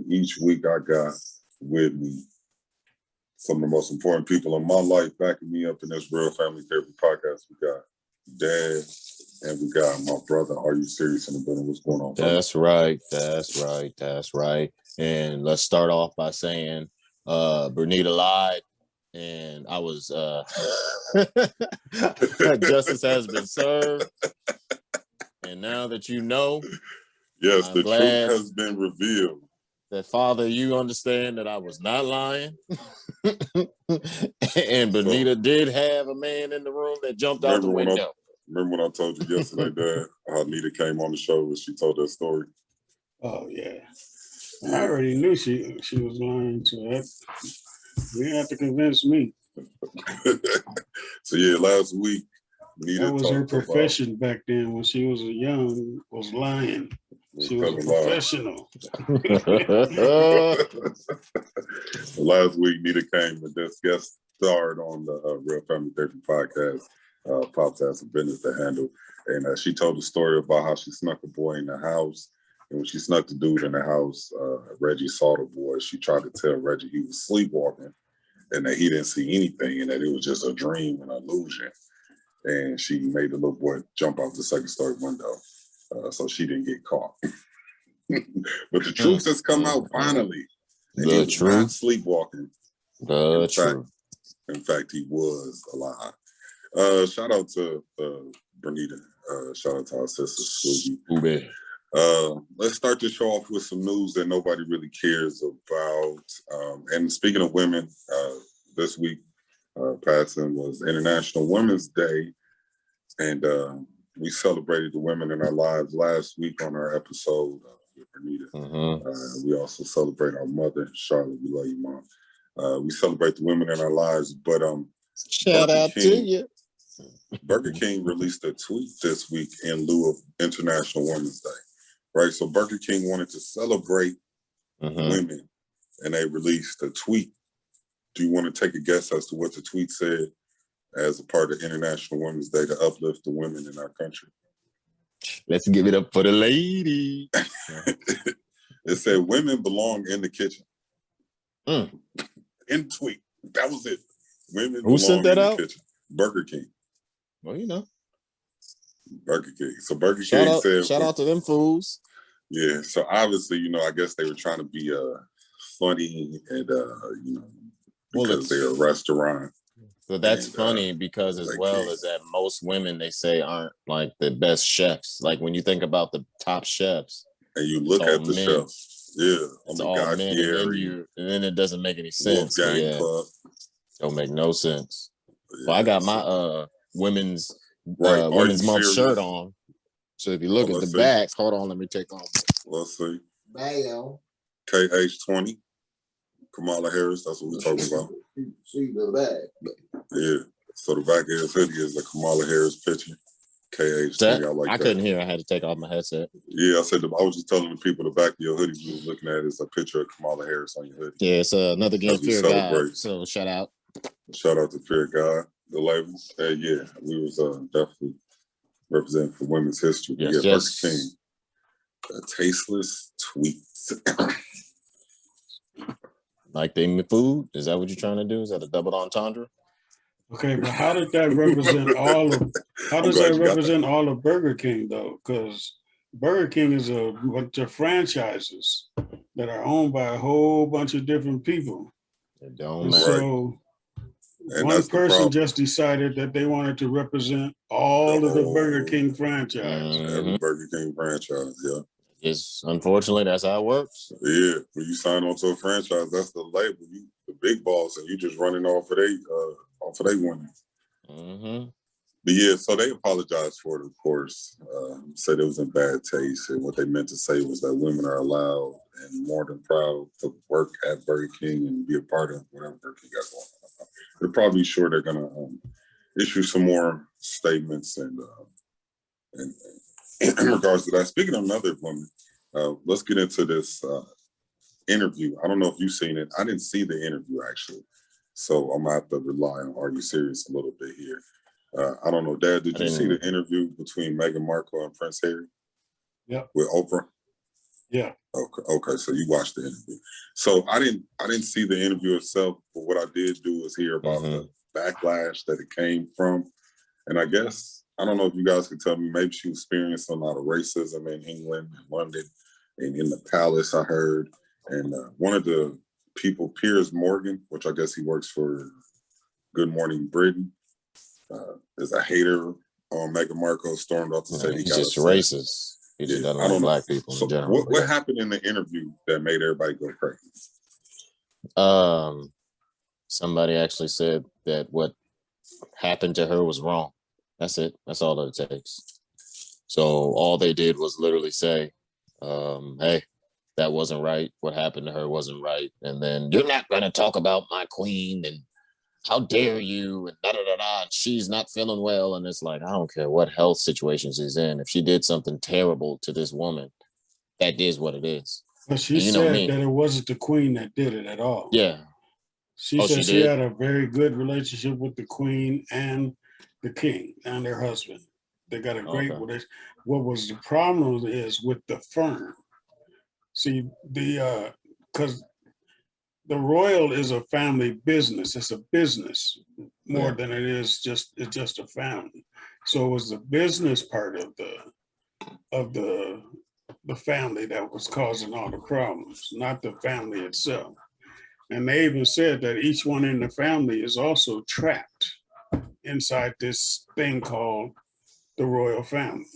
and each week I got with me some of the most important people in my life backing me up in this Real Family Therapy podcast. We got Dad and we got my brother. Are you serious in the building? What's going on? That's right. And let's start off by saying Bernita lied, and I was justice has been served. And now that you know, yes, the truth has been revealed. That Father, you understand that I was not lying. And Bernita did have a man in the room that jumped out the window. Remember when I told you yesterday, Dad, how Nita came on the show and she told that story? Oh, yeah. I already knew she was lying, so that you didn't have to convince me. So, yeah, last week, Nita that was her profession back then when she was young, was lying. She was a professional. Last week, Nita came and just guest starred on the Real Family Therapy podcast. Pops has a business to handle. And she told the story about how she snuck a boy in the house. And when she snuck the dude in the house, Reggie saw the boy. She tried to tell Reggie he was sleepwalking and that he didn't see anything and that it was just a dream, an illusion. And she made the little boy jump out the second story window. So she didn't get caught. But the truth has come out finally. And he was not sleepwalking. In fact, he was alive. Shout out to Bernita. Shout out to our sister, Scooby. Let's start the show off with some news that nobody really cares about. And speaking of women, this week passing was International Women's Day. And we celebrated the women in our lives last week on our episode with Bernita. We also celebrate our mother, Charlotte. We love you, Mom. We celebrate the women in our lives, but shout out to you. Burger King released a tweet this week in lieu of International Women's Day, right? So Burger King wanted to celebrate women, and they released a tweet. Do you want to take a guess as to what the tweet said as a part of International Women's Day to uplift the women in our country? Let's give it up for the lady. It said, women belong in the kitchen. In the tweet. That was it. Women Who sent that out? Kitchen. Burger King. Well, you know. Burger King. So Burger King said... Shout out to them fools. Yeah, so obviously, I guess they were trying to be funny and, because they're a restaurant. But that's funny because as well as that most women, they say, aren't like the best chefs. Like when you think about the top chefs. And you look at the chefs. Yeah. It's all men, and then it doesn't make any sense. Don't make no sense. Yeah, well, I got my women's month shirt on. So if you look at the backs, hold on, let me take off. Let's see. Mayo. KH20. Kamala Harris, that's what we're talking about. See the back. Yeah. So the back of his hoodie is the Kamala Harris picture. KH20. I couldn't hear. I had to take off my headset. Yeah, I was just telling the people the back of your hoodie you was looking at is a picture of Kamala Harris on your hoodie. Yeah, it's another game, Fear God. So shout out. Shout out to Fear God, the label. Yeah, we was definitely representing for women's history. Yes. Burger King. Tasteless tweets. Like they food? Is that what you're trying to do? Is that a double entendre? Okay, but how did that represent all of? How does that represent all of Burger King though? Because Burger King is a bunch of franchises that are owned by a whole bunch of different people. It don't matter. So one person just decided that they wanted to represent all of the Burger King franchise. Every Burger King franchise, yeah. Unfortunately, that's how it works. Yeah, when you sign on to a franchise, that's the label. You the big boss, and you just running off of they winnings. But yeah, so they apologized for it, of course. Said it was in bad taste, and what they meant to say was that women are allowed and more than proud to work at Burger King and be a part of whatever Burger King got going on. They're probably sure they're gonna issue some more statements and in regards to that. Speaking of another woman, let's get into this interview. I don't know if you've seen it. I didn't see the interview, actually. So I'm going to have to rely on Are You Serious a little bit here. I don't know, Dad, did you see the interview between Meghan Markle and Prince Harry? Yep. With Oprah? Yeah. Okay. So you watched the interview. So I didn't see the interview itself, but what I did do was hear about the backlash that it came from. And I guess, I don't know if you guys could tell me, maybe she experienced a lot of racism in England and London and in the palace, I heard. And one of the people, Piers Morgan, which I guess he works for Good Morning Britain, is a hater on Meghan Markle, stormed off to say he's just racist. He just doesn't like black people in general. What happened in the interview that made everybody go crazy? Somebody actually said that what happened to her was wrong. That's it. That's all that it takes. So all they did was literally say, hey, that wasn't right. What happened to her wasn't right. And then you're not going to talk about my queen and how dare you and da-da-da-da, and she's not feeling well. And it's like, I don't care what health situation she's in. If she did something terrible to this woman, that is what it is. But she said that it wasn't the queen that did it at all. Yeah. She said she had a very good relationship with the queen and the king and their husband. They got a great relationship. What was the problem is with the firm. See, because the royal is a family business. It's a business more than it is it's just a family. So it was the business part of the family that was causing all the problems, not the family itself. And they even said that each one in the family is also trapped inside this thing called the royal family,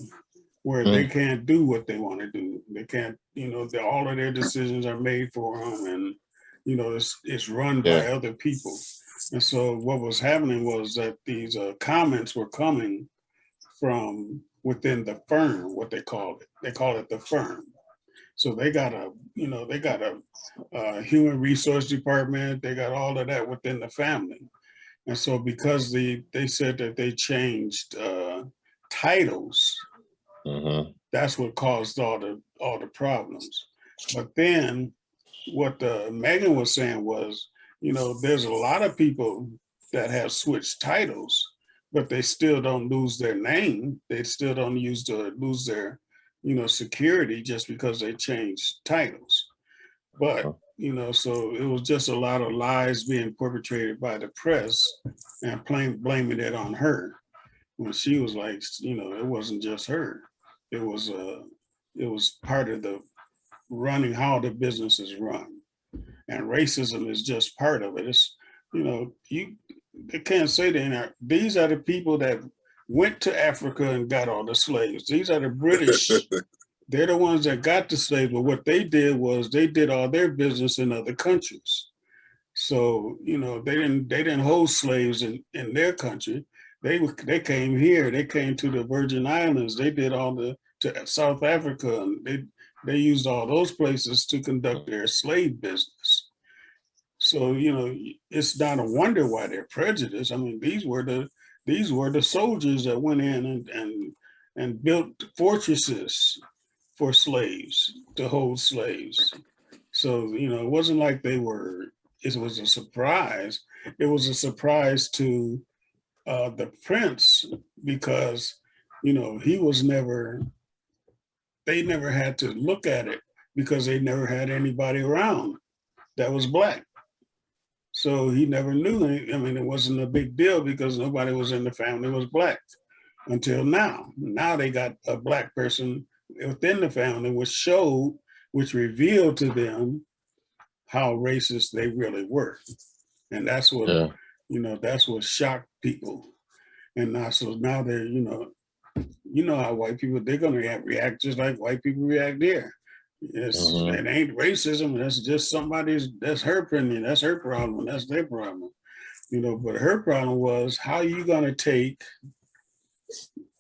where they can't do what they want to do. They can't, all of their decisions are made for them, and it's run by other people. And so what was happening was that these comments were coming from within the firm, what they call it. They call it the firm. So they got a human resource department. They got all of that within the family. And so because they said that they changed titles, that's what caused all the problems. But then what Meghan was saying was, there's a lot of people that have switched titles, but they still don't lose their name. They still don't lose their, security just because they changed titles. But, so it was just a lot of lies being perpetrated by the press and blaming it on her. When she was like, it wasn't just her. It was part of the running how the business is run. And racism is just part of it. It's, they can't say that these are the people that went to Africa and got all the slaves. These are the British. They're the ones that got the slaves. But what they did was they did all their business in other countries. So, they didn't hold slaves in their country. They came here. They came to the Virgin Islands. They did to South Africa. And they used all those places to conduct their slave business. So, it's not a wonder why they're prejudiced. I mean, these were the soldiers that went in and built fortresses for slaves, to hold slaves. So, it wasn't like it was a surprise. It was a surprise to the prince because, they never had to look at it because they never had anybody around that was black. So he never knew. It wasn't a big deal because nobody was in the family was black until now. Now they got a black person within the family, which revealed to them how racist they really were. And that's what, that's what shocked people. And now they're, how white people, they're going to react just like white people react there. It ain't racism. That's just that's her opinion. That's her problem. That's their problem. But her problem was, how are you going to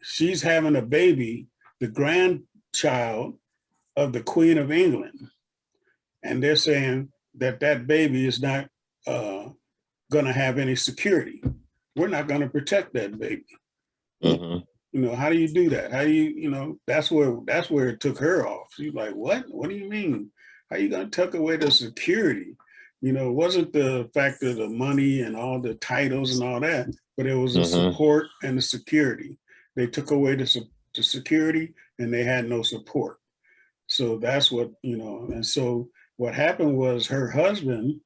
she's having a baby, the grandchild of the Queen of England. And they're saying that baby is not going to have any security. We're not going to protect that baby. How do you do that? How do you, that's where it took her off. She's like, what? What do you mean? How are you going to take away the security? It wasn't the fact of the money and all the titles and all that, but it was the support and the security. They took away the security and they had no support. So that's what, and so what happened was her husband,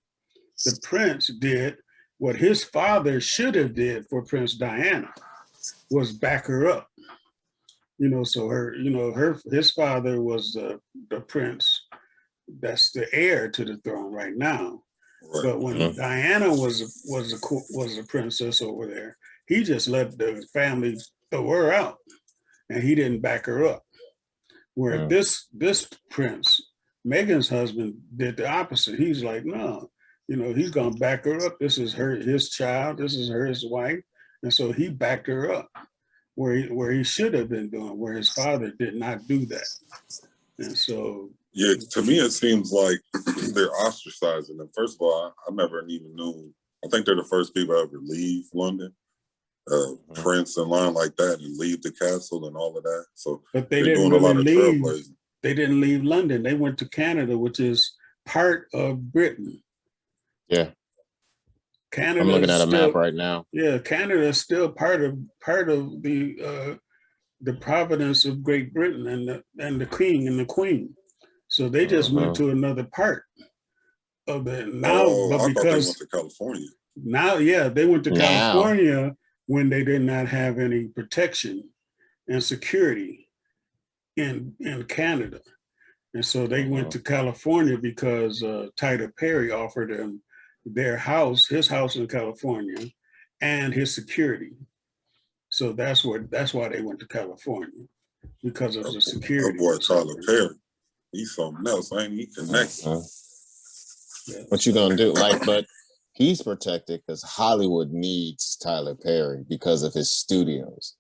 the prince, did what his father should have did for Prince Diana, was back her up. So his father was the prince that's the heir to the throne right now. Right. But when Diana was a princess over there, he just let the family throw her out, and he didn't back her up. Where this prince, Meghan's husband, did the opposite. He's like, no, he's gonna back her up. This is his child. This is his wife, and so he backed her up, where he should have been doing, where his father did not do that. And so, yeah, to me it seems like they're ostracizing them. First of all, I never even knew. I think they're the first people to ever leave London. Prince and line like that, and leave the castle and all of that. So, but they didn't really leave. They didn't leave London. They went to Canada, which is part of Britain. Yeah, Canada. I'm looking at a map right now. Yeah, Canada is still part of the providence of Great Britain and the king and the queen. So they just went to another part of it now. But because they went to California. Now, yeah, they went to California when they did not have any protection and security in Canada. And so they went to California because Tyler Perry offered them his house in California, and his security. So that's why they went to California, because of the security. Boy, Tyler Perry, he's something else. Ain't he connected? What you gonna do? But he's protected because Hollywood needs Tyler Perry because of his studios.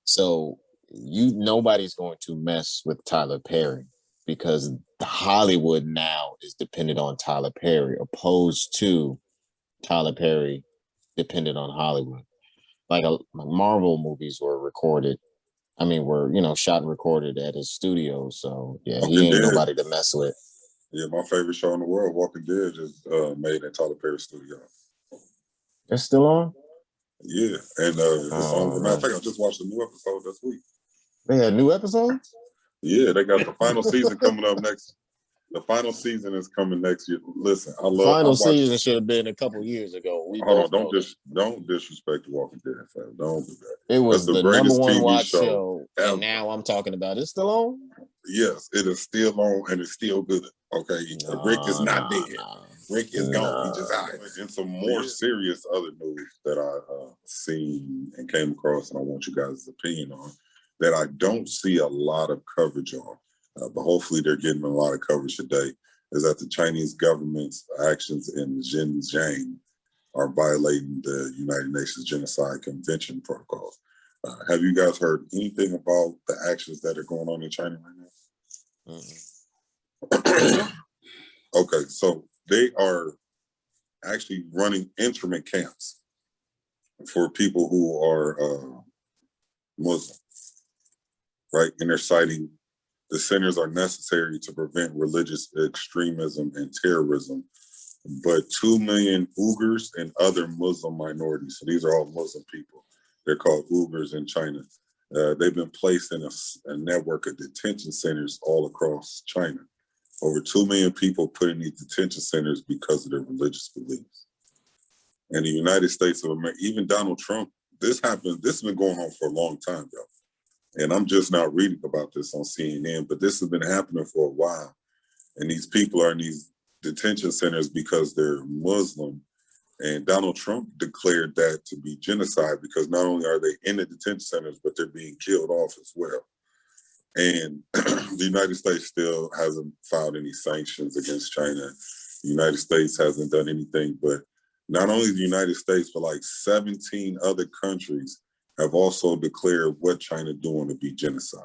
So nobody's going to mess with Tyler Perry because Hollywood now is dependent on Tyler Perry, opposed to Tyler Perry dependent on Hollywood. Like Marvel movies were recorded. I mean, shot and recorded at his studio. So yeah, he ain't nobody to mess with. Yeah, my favorite show in the world, Walking Dead, is made in Tyler Perry studio. It's still on? Yeah, and it's on. I think I just watched a new episode this week. They had new episodes? Yeah, they got the final season coming up next. The final season is coming next year. Listen, Final season should have been a couple years ago. Hold on, don't disrespect The Walking Dead, fam. Don't do that. It was the number one watch show, ever. And now I'm talking about it's still on? Yes, it is still on, and it's still good. Okay, Rick is not dead. Rick is gone. He just out. And some more serious other news that I seen and came across, and I want you guys' opinion on, that I don't see a lot of coverage on. But hopefully they're getting a lot of coverage today, is that the Chinese government's actions in Xinjiang are violating the United Nations Genocide Convention protocols. Have you guys heard anything about the actions that are going on in China right now? Okay, so they are actually running internment camps for people who are Muslim, right? And they're citing the centers are necessary to prevent religious extremism and terrorism, but 2 million Uyghurs and other Muslim minorities, so these are all Muslim people, they're called Uyghurs in China. They've been placed in a network of detention centers all across China. Over 2 million people put in these detention centers because of their religious beliefs. And the United States of America, even Donald Trump, this has been going on for a long time, though. And I'm just now reading about this on CNN, but this has been happening for a while. And these people are in these detention centers because they're Muslim. And Donald Trump declared that to be genocide because not only are they in the detention centers, but they're being killed off as well. And the United States still hasn't filed any sanctions against China. The United States hasn't done anything, but not only the United States, but like 17 other countries have also declared what China doing to be genocide.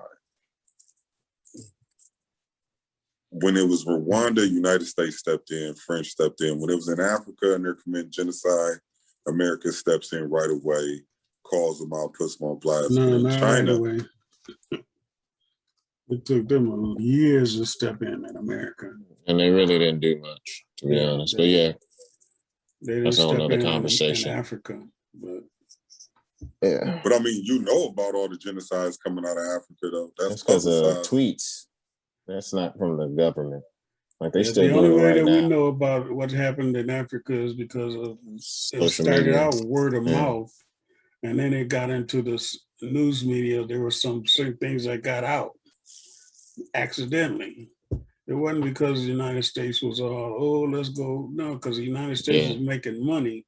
When it was Rwanda, United States stepped in, French stepped in. When it was in Africa and they're committing genocide, America steps in right away, calls them out, puts them on blast. No, not China, right away. It took them years to step in America. And they really didn't do much, to be honest. But yeah, that's another conversation. In Africa, but yeah. But I mean, about all the genocides coming out of Africa, though. That's because of tweets. That's not from the government. Like they still the only do it way right that we now. know about what happened in Africa is because of it Social started media. out word of mouth, and then it got into this news media. There were some certain things that got out accidentally. It wasn't because the United States was all, oh, let's go. No, because the United States was making money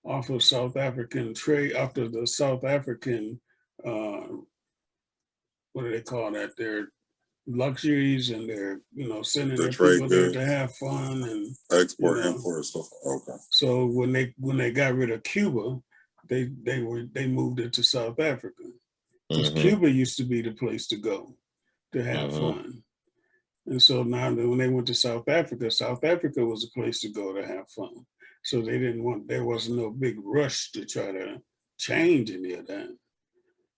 off of South African trade, after the South African, what do they call that? Their luxuries, and their, sending their people there to have fun and export, import stuff. Okay. So when they got rid of Cuba, they moved it to South Africa, because Cuba used to be the place to go to have fun. And so now when they went to South Africa was a place to go to have fun. So there wasn't no big rush to try to change any of that.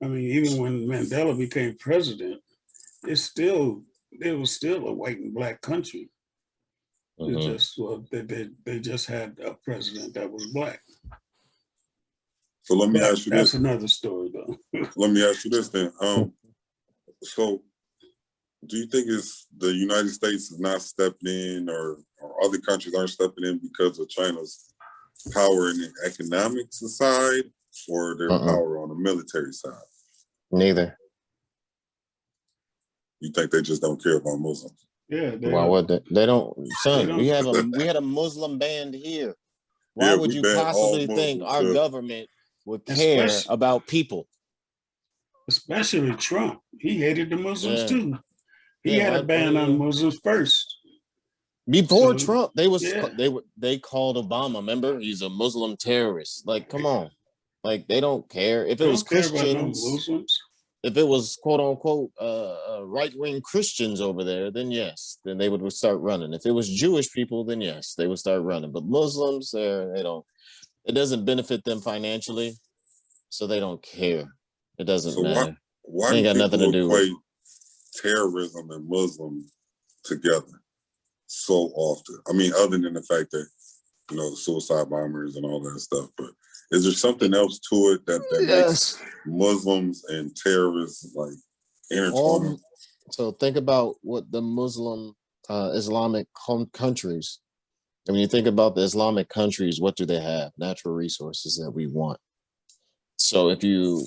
I mean, even when Mandela became president, it was still a white and black country. It just, they just had a president that was black. So let me ask you this. That's another story, though. Let me ask you this then. So do you think it's the United States is not stepping in, or other countries aren't stepping in because of China's power in the economic side, or their power on the military side? Neither. You think they just don't care about Muslims? Yeah. Why would they don't, son, we had a Muslim band here. Why would you possibly think our government would care about people? Especially Trump. He hated the Muslims too. He had a ban on Muslims first. Before Trump, they called Obama, remember? He's a Muslim terrorist. Like, come on. Like, they don't care. If it was Christians, if it was quote unquote right-wing Christians over there, then yes, then they would start running. If it was Jewish people, then yes, they would start running. But Muslims, they don't. It doesn't benefit them financially, so they don't care. It doesn't matter. Why ain't got nothing to do with terrorism and Muslim together so often? I mean, other than the fact that, suicide bombers and all that stuff, but is there something else to it that makes Muslims and terrorists like intertwined? So think about what the Muslim Islamic countries, and when you think about the Islamic countries, what do they have? Natural resources that we want. So if you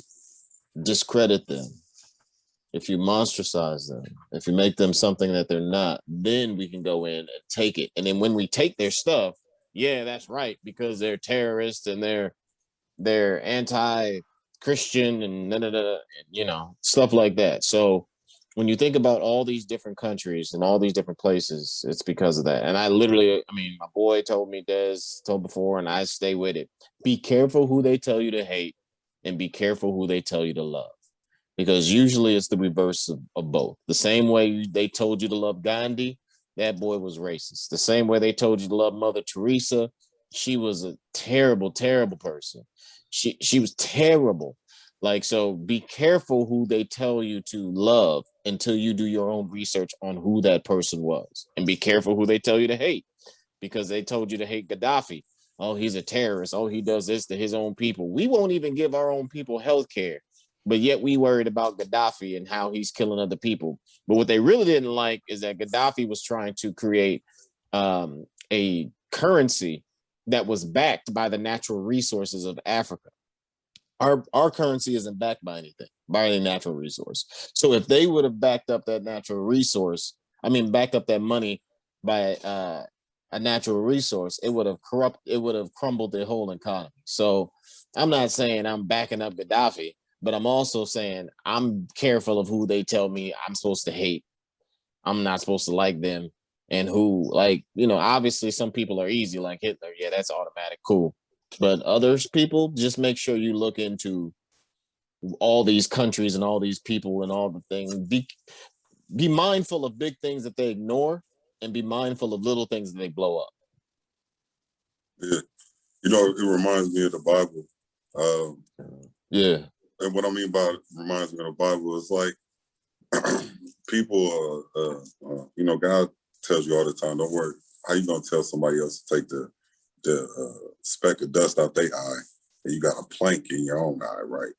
discredit them, if you monstrosize them, if you make them something that they're not, then we can go in and take it. And then when we take their stuff, yeah, that's right, because they're terrorists and they're anti-Christian and stuff like that. So when you think about all these different countries and all these different places, it's because of that. And my boy told me, Des told before, and I stay with it. Be careful who they tell you to hate, and be careful who they tell you to love. Because usually it's the reverse of both. The same way they told you to love Gandhi, that boy was racist. The same way they told you to love Mother Teresa, she was a terrible, terrible person. She was terrible. Like, so be careful who they tell you to love until you do your own research on who that person was. And be careful who they tell you to hate, because they told you to hate Gaddafi. Oh, he's a terrorist. Oh, he does this to his own people. We won't even give our own people health care. But yet we worried about Gaddafi and how he's killing other people. But what they really didn't like is that Gaddafi was trying to create a currency that was backed by the natural resources of Africa. Our currency isn't backed by anything, by any natural resource. So if they would have backed up that natural resource, backed up that money by a natural resource, it would have crumbled their whole economy. So I'm not saying I'm backing up Gaddafi, but I'm also saying I'm careful of who they tell me I'm supposed to hate. I'm not supposed to like them. And who, obviously some people are easy, like Hitler. Yeah, that's automatic. Cool. But others people, just make sure you look into all these countries and all these people and all the things. Be mindful of big things that they ignore, and be mindful of little things that they blow up. Yeah. It reminds me of the Bible. Yeah. And what I mean by it reminds me of the Bible is like people, God tells you all the time, don't worry, how you going to tell somebody else to take the speck of dust out their eye, and you got a plank in your own eye, right?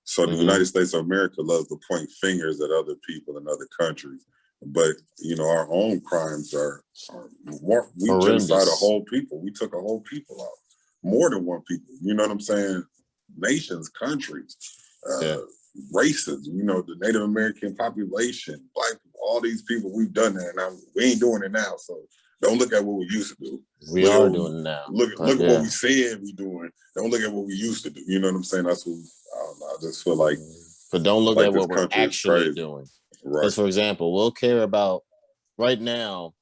So the United States of America loves to point fingers at other people in other countries But our own crimes are more. We horrendous. Genocide a whole people. We took a whole people out, more than one people. You know what I'm saying? Nations, countries, races. The Native American population, black people, all these people. We've done that, and we ain't doing it now. So don't look at what we used to do. We are doing it now. Look at what we said we doing. Don't look at what we used to do. You know what I'm saying? That's what I don't know. I just feel like. But don't look at what we're actually doing. Right. Because, for example, we'll care about right now.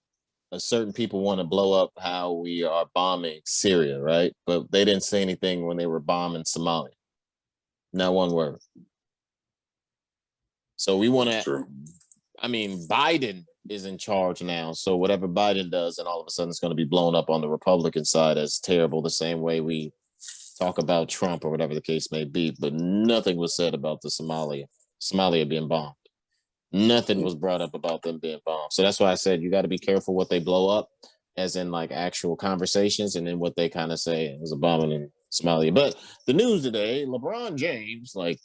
Certain people want to blow up how we are bombing Syria, right? But they didn't say anything when they were bombing Somalia. Not one word. So we want to. I mean, Biden is in charge now. So whatever Biden does, and all of a sudden it's going to be blown up on the Republican side as terrible. The same way we talk about Trump or whatever the case may be. But nothing was said about the Somalia being bombed. Nothing was brought up about them being bombed. So that's why I said you got to be careful what they blow up, as in like actual conversations, and then what they kind of say it was a bombing in Somalia. But the news today, LeBron James, like,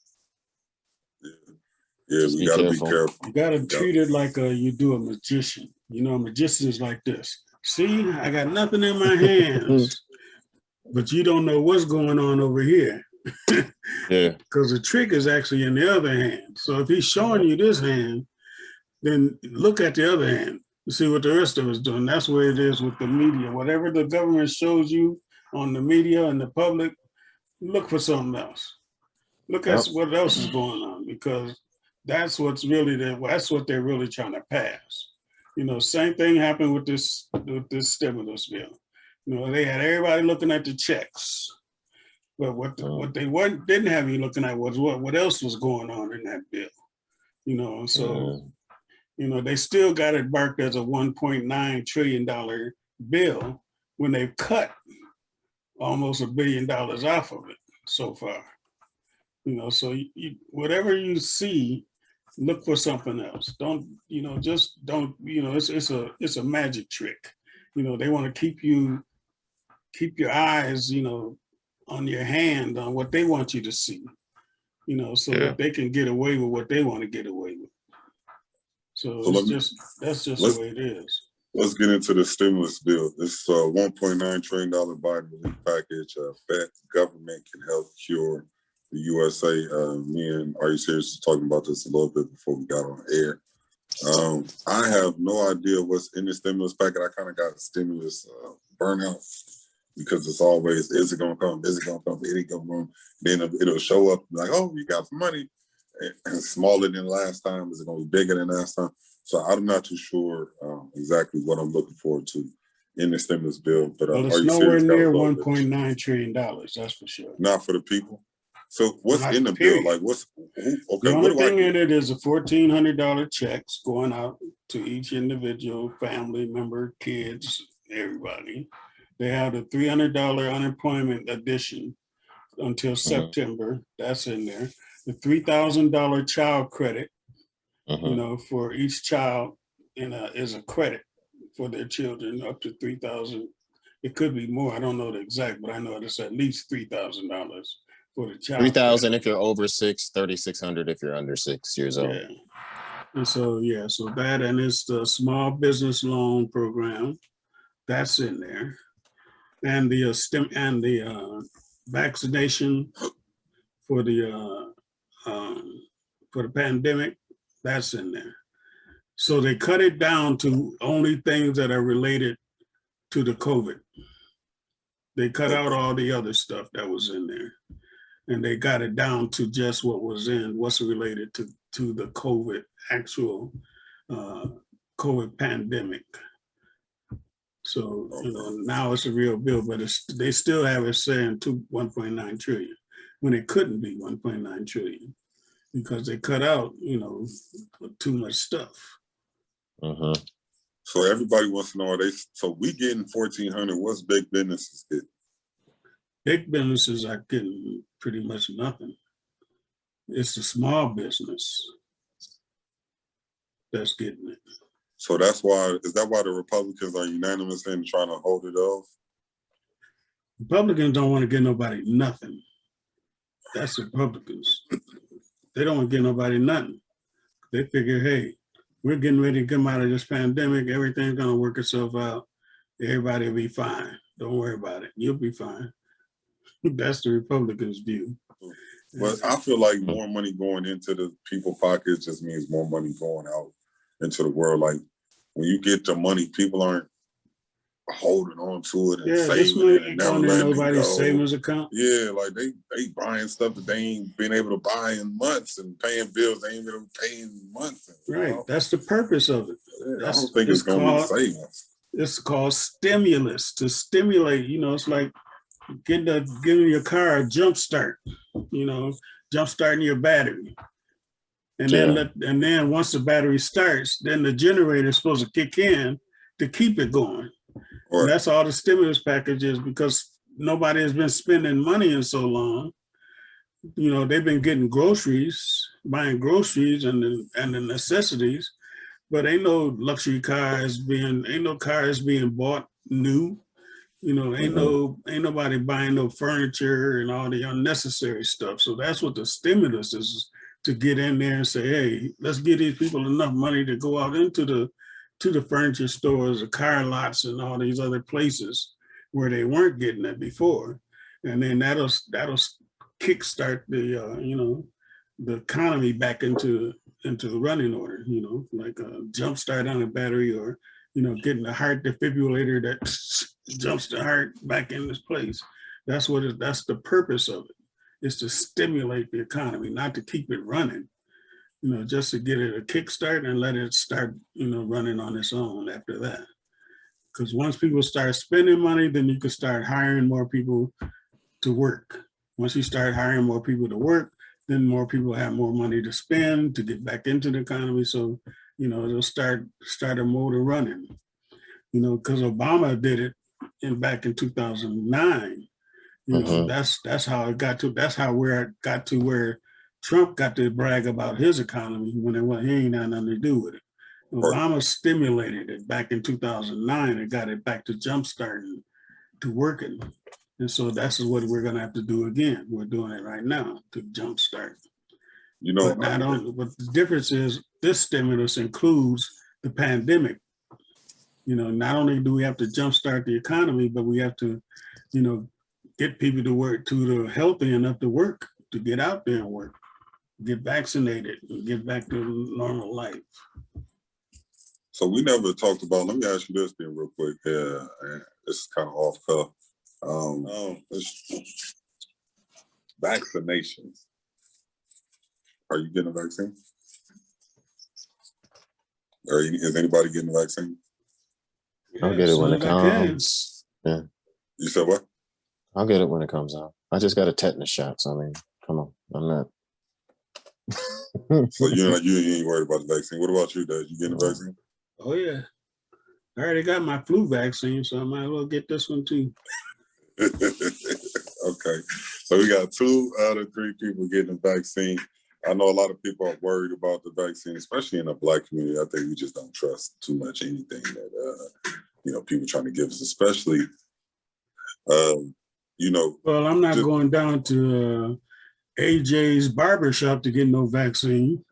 we got to be careful. You got to treat it like you do a magician. A magician is like this. See, I got nothing in my hands, but you don't know what's going on over here. Because the trick is actually in the other hand. So if he's showing you this hand, then look at the other hand and see what the rest of us doing. That's where it is with the media. Whatever the government shows you on the media and the public, look for something else. Look at what else is going on, because that's what's really that's what they're really trying to pass. Same thing happened with this stimulus bill. They had everybody looking at the checks. But what they didn't have you looking at was what else was going on in that bill. So they still got it marked as a $1.9 trillion bill when they've cut almost $1 billion off of it so far. So whatever you see, look for something else. Don't just don't. It's a magic trick. They want to keep your eyes on your hand on what they want you to see, so that they can get away with what they want to get away with. So that's just the way it is. Let's get into the stimulus bill. This $1.9 trillion Biden relief package. Bet government can help cure the USA. Me and Are You Serious was talking about this a little bit before we got on air. I have no idea what's in the stimulus packet. I kind of got a stimulus burnout. Because it's always, is it going to come? Is it going to come? Is it going to come? Then it'll show up like, oh, you got some money. And smaller than last time. Is it going to be bigger than last time? So I'm not too sure exactly what I'm looking forward to in the stimulus bill. But it's nowhere near $1.9 trillion. That's for sure. Not for the people. So what's in the bill? Like the only thing in it is a $1,400 checks going out to each individual family member, kids, everybody. They have the $300 unemployment addition until September. That's in there. The $3,000 child credit, for each child, is a credit for their children up to $3,000. It could be more. I don't know the exact, but I know it's at least $3,000 for the child. $3,000 if you're over 6, $3,600 if you're under 6 years old. Yeah. And so that, and it's the small business loan program. That's in there. And the vaccination for the pandemic, that's in there. So they cut it down to only things that are related to the COVID. They cut out all the other stuff that was in there, and they got it down to just what's related to the COVID, actual COVID pandemic. So, now it's a real bill, but they still have it saying 1.9 trillion when it couldn't be 1.9 trillion because they cut out, too much stuff. So everybody wants to know, so we getting 1,400, what's big businesses getting? Big businesses are getting pretty much nothing. It's the small business that's getting it. So is that why the Republicans are unanimous in trying to hold it off? Republicans don't want to give nobody nothing. That's Republicans. They don't want to give nobody nothing. They figure, hey, we're getting ready to come out of this pandemic. Everything's going to work itself out. Everybody will be fine. Don't worry about it. You'll be fine. That's the Republicans' view. But I feel like more money going into the people pockets just means more money going out into the world. Like when you get the money, people aren't holding on to it and saving it and never letting it go. Savings account. Yeah, like they buying stuff that they ain't been able to buy in months and paying bills they ain't been able to pay in months. Right. That's the purpose of it. I don't think it's going to be savings. It's called stimulus, to stimulate. You know, it's like giving your car a jump start. You know, jump starting your battery. And then once the battery starts, then the generator is supposed to kick in to keep it going. Right. That's all the stimulus package is, because nobody has been spending money in so long. You know, they've been getting groceries, buying groceries and the necessities, but ain't no luxury cars ain't no cars being bought new. You know, ain't nobody buying no furniture and all the unnecessary stuff. So that's what the stimulus is, to get in there and say, hey, let's give these people enough money to go out into the furniture stores, the car lots, and all these other places where they weren't getting it before, and then that'll kickstart the the economy back into the running order. You know, like a jump start on a battery, or getting the heart defibrillator that jumps the heart back in this place. That's the purpose of it. Is to stimulate the economy, not to keep it running. You know, just to get it a kickstart and let it start, running on its own after that. Because once people start spending money, then you can start hiring more people to work. Once you start hiring more people to work, then more people have more money to spend to get back into the economy. So, it'll start a motor running. Because Obama did it back in 2009. That's how it got to. That's how it got to where Trump got to brag about his economy when he ain't had nothing to do with it. Obama stimulated it back in 2009 and got it back to jumpstarting, to working. And so that's what we're going to have to do again. We're doing it right now to jumpstart. But the difference is this stimulus includes the pandemic. Not only do we have to jumpstart the economy, but we have to, get people to work, to healthy enough to work, to get out there and work, get vaccinated, and get back to normal life. So we never talked about, let me ask you this thing real quick. Yeah, this is kind of off cuff. Vaccinations. Are you getting a vaccine? Is anybody getting a vaccine? I'll get it when it comes. Yeah. You said what? I'll get it when it comes out. I just got a tetanus shot. So I mean, come on, I'm not. So you ain't worried about the vaccine. What about you, Dad? You getting a vaccine? Oh yeah, I already got my flu vaccine, so I might as well get this one too. Okay, so we got 2 out of 3 people getting a vaccine. I know a lot of people are worried about the vaccine, especially in the Black community. I think we just don't trust too much anything that people trying to give us, especially. Well, I'm not going down to AJ's barbershop to get no vaccine.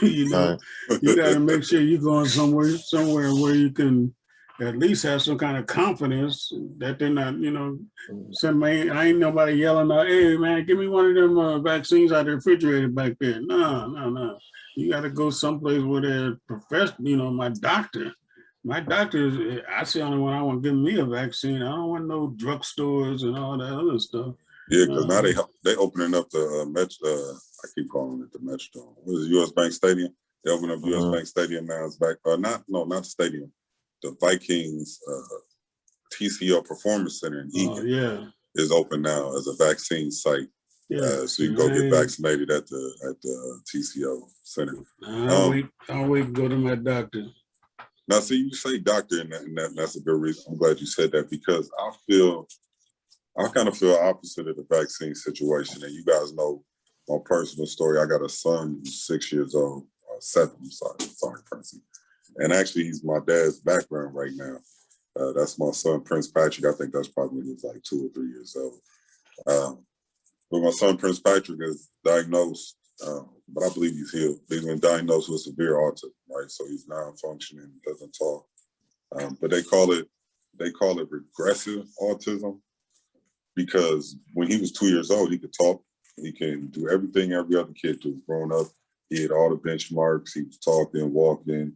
You got to make sure you're going somewhere where you can at least have some kind of confidence that they're not, I ain't nobody yelling out, hey man, give me one of them vaccines out of the refrigerator back there. No. You got to go someplace where they're professional. My doctor, that's the only one I want giving me a vaccine. I don't want no drugstores and all that other stuff. Yeah, because now they opening up the I keep calling it the Metro. What is it, US Bank Stadium? They open up US Bank Stadium now. It's back. Not the stadium. The Vikings TCO Performance Center in Egan is open now as a vaccine site. Yeah, so you can go get vaccinated at the TCO Center. I'll wait to go to my doctor. Now, see, you say doctor, and that's a good reason. I'm glad you said that, because I kind of feel opposite of the vaccine situation. And you guys know my personal story. I got a son who's 6 years old, 7. I'm sorry, Prince. And actually, he's my dad's background right now. That's my son, Prince Patrick. I think that's probably when he was like 2 or 3 years old. But my son, Prince Patrick, is diagnosed but I believe he's healed. He's been diagnosed with severe autism, right? So he's non-functioning, doesn't talk. But they call it regressive autism because when he was 2 years old, he could talk. He can do everything every other kid do. Growing up, he had all the benchmarks. He was talking, walking,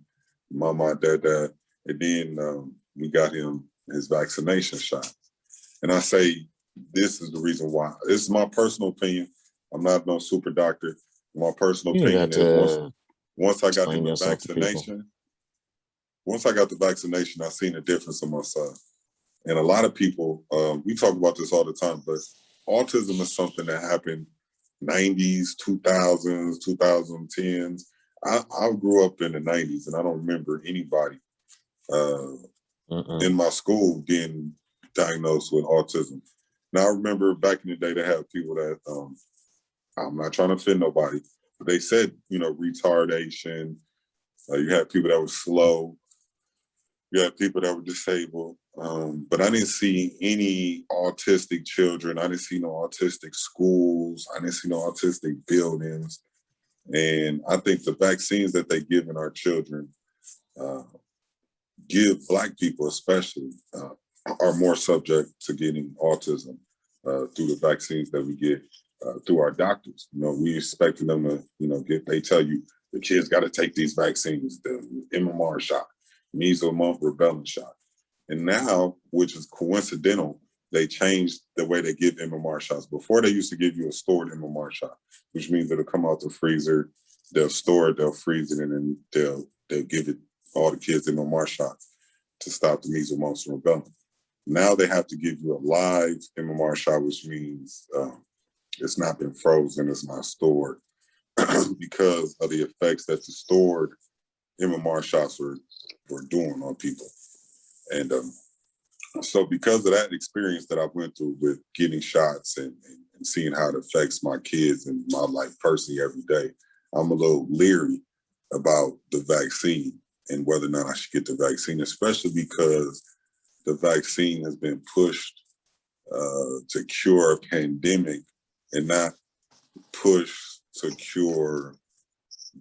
mama, dad. And then we got him his vaccination shot. And I say, this is the reason why. This is my personal opinion. I'm not no super doctor. My personal opinion is once I got the vaccination, I seen a difference in my son. And a lot of people, we talk about this all the time, but autism is something that happened 90s, 2000s, 2010s. I grew up in the 90s, and I don't remember anybody in my school getting diagnosed with autism. Now, I remember back in the day, they had people that, I'm not trying to offend nobody, but they said, retardation. You had people that were slow. You had people that were disabled. But I didn't see any autistic children. I didn't see no autistic schools. I didn't see no autistic buildings. And I think the vaccines that they give in our children give Black people especially are more subject to getting autism through the vaccines that we get through our doctors. We expecting them to, they tell you the kids got to take these vaccines, the MMR shot, measles, mumps, rubella shot. And now, which is coincidental, they changed the way they give MMR shots. Before, they used to give you a stored MMR shot, which means it'll come out the freezer, they'll store it, they'll freeze it, and then they'll give it all the kids MMR shots to stop the measles, mumps, and rubella. Now they have to give you a live MMR shot, which means it's not been frozen, it's not stored, because of the effects that the stored MMR shots were doing on people. And so because of that experience that I went through with getting shots and seeing how it affects my kids and my life personally every day, I'm a little leery about the vaccine and whether or not I should get the vaccine, especially because the vaccine has been pushed to cure a pandemic and not pushed to cure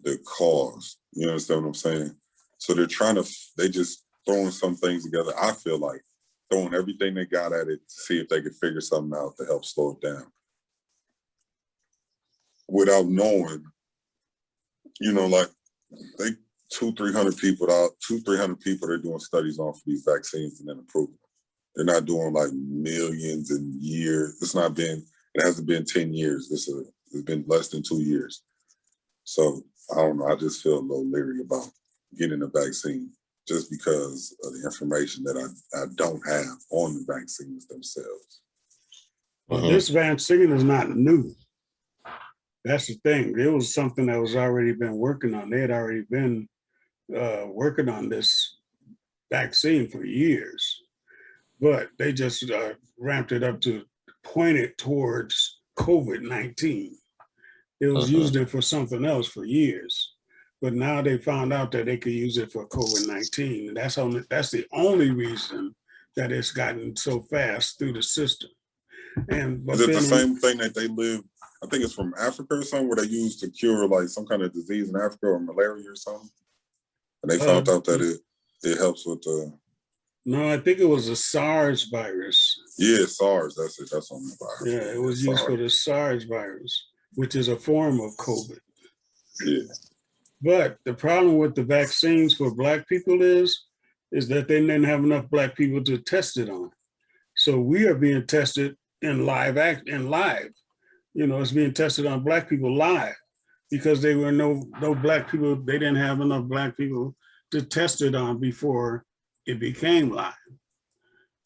the cause. You understand what I'm saying? So they just throwing some things together. I feel like throwing everything they got at it to see if they could figure something out to help slow it down. Without knowing, like they 200-300 people out, 200-300 people they're doing studies on for these vaccines and then approving them. They're not doing like millions and years. It hasn't been 10 years. It's been less than 2 years. So I don't know. I just feel a little leery about getting a vaccine just because of the information that I don't have on the vaccines themselves. Well, this vaccine is not new. That's the thing. It was something that was already been working on. They had already been working on this vaccine for years, but they just ramped it up to point it towards COVID-19. It was using it for something else for years, but now they found out that they could use it for COVID-19. And that's the only reason that it's gotten so fast through the system. Is it the same thing that they live? I think it's from Africa or something, where they used to cure like some kind of disease in Africa or malaria or something. And they found out that it helps with the. No, I think it was a SARS virus. Yeah, SARS. That's it. That's on the virus. Yeah, it was used for the SARS virus, which is a form of COVID. Yeah. But the problem with the vaccines for Black people is that they didn't have enough Black people to test it on. So we are being tested in live. It's being tested on Black people live because there were no Black people. They didn't have enough Black people to test it on before it became live.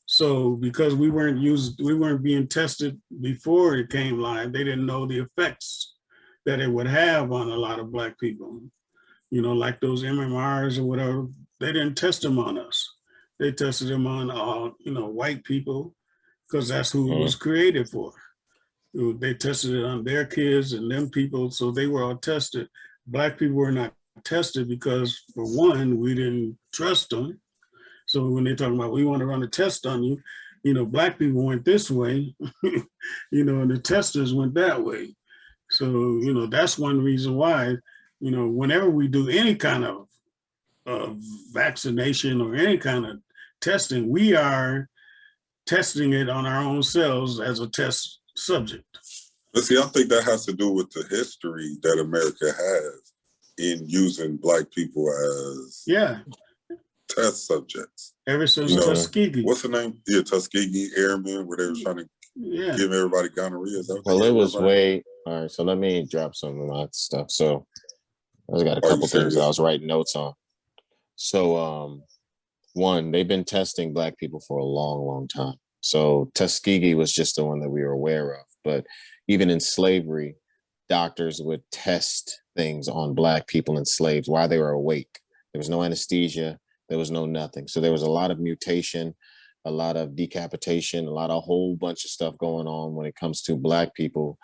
So because we weren't being tested before it came live, they didn't know the effects that it would have on a lot of Black people. Like those MMRs or whatever, they didn't test them on us. They tested them on white people because that's who it was created for. They tested it on their kids and them people, so they were all tested. Black people were not tested because, for one, we didn't trust them. So when they're talking about, we want to run a test on you, Black people went this way, and the testers went that way. So, that's one reason why, whenever we do any kind of vaccination or any kind of testing, we are testing it on our own selves as a test subject. But see, I think that has to do with the history that America has in using Black people as test subjects. Ever since Tuskegee. What's the name? Yeah, Tuskegee Airmen, where they were trying to give everybody gonorrhea. Well, it was way. All right, so let me drop some of my stuff. So I got a couple things that I was writing notes on. So, one, they've been testing Black people for a long, long time. So Tuskegee was just the one that we were aware of. But even in slavery, doctors would test things on Black people and slaves while they were awake. There was no anesthesia. There was no nothing. So there was a lot of mutation, a lot of decapitation, a whole bunch of stuff going on when it comes to Black people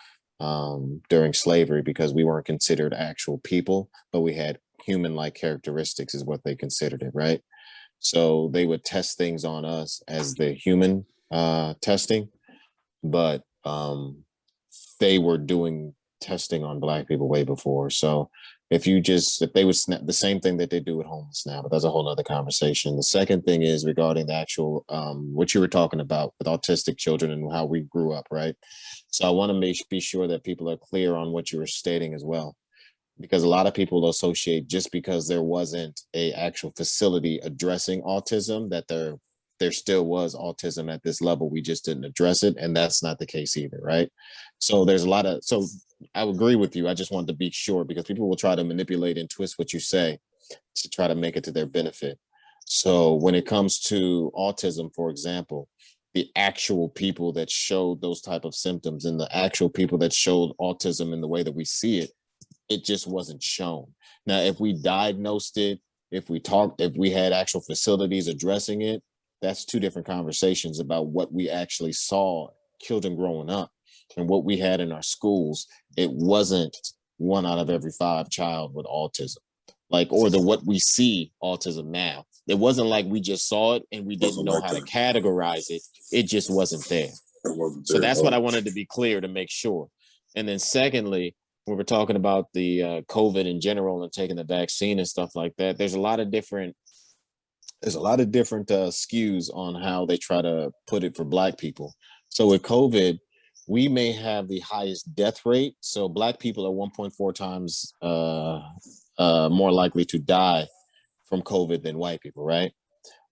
during slavery, because we weren't considered actual people, but we had human-like characteristics is what they considered it, right? So they would test things on us as the human testing, but they were doing testing on Black people way before. So if they would snap the same thing that they do with homeless now, but that's a whole other conversation. The second thing is regarding the actual, what you were talking about with autistic children and how we grew up, right? So I want to be sure that people are clear on what you were stating as well, because a lot of people associate just because there wasn't a actual facility addressing autism, that there still was autism at this level. We just didn't address it. And that's not the case either, right? So there's so I agree with you. I just wanted to be sure, because people will try to manipulate and twist what you say to try to make it to their benefit. So when it comes to autism, for example, the actual people that showed those type of symptoms and the actual people that showed autism in the way that we see it, it just wasn't shown. Now, if we diagnosed it, if we had actual facilities addressing it, that's two different conversations about what we actually saw children growing up and what we had in our schools. It wasn't 1 out of every 5 child with autism, what we see autism now. It wasn't like we just saw it and we didn't know how to categorize it. It just wasn't there. So that's what I wanted to be clear to make sure. And then secondly, when we're talking about the COVID in general and taking the vaccine and stuff like that, there's a lot of different skews on how they try to put it for Black people. So with COVID, we may have the highest death rate. So Black people are 1.4 times more likely to die from COVID than white people, right?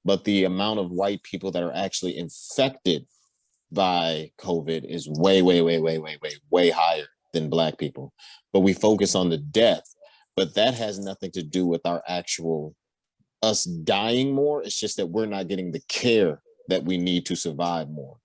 But the amount of white people that are actually infected by COVID is way, way, way, way, way, way, way higher than Black people. But we focus on the death, but that has nothing to do with our actual us dying more. It's just that we're not getting the care that we need to survive more,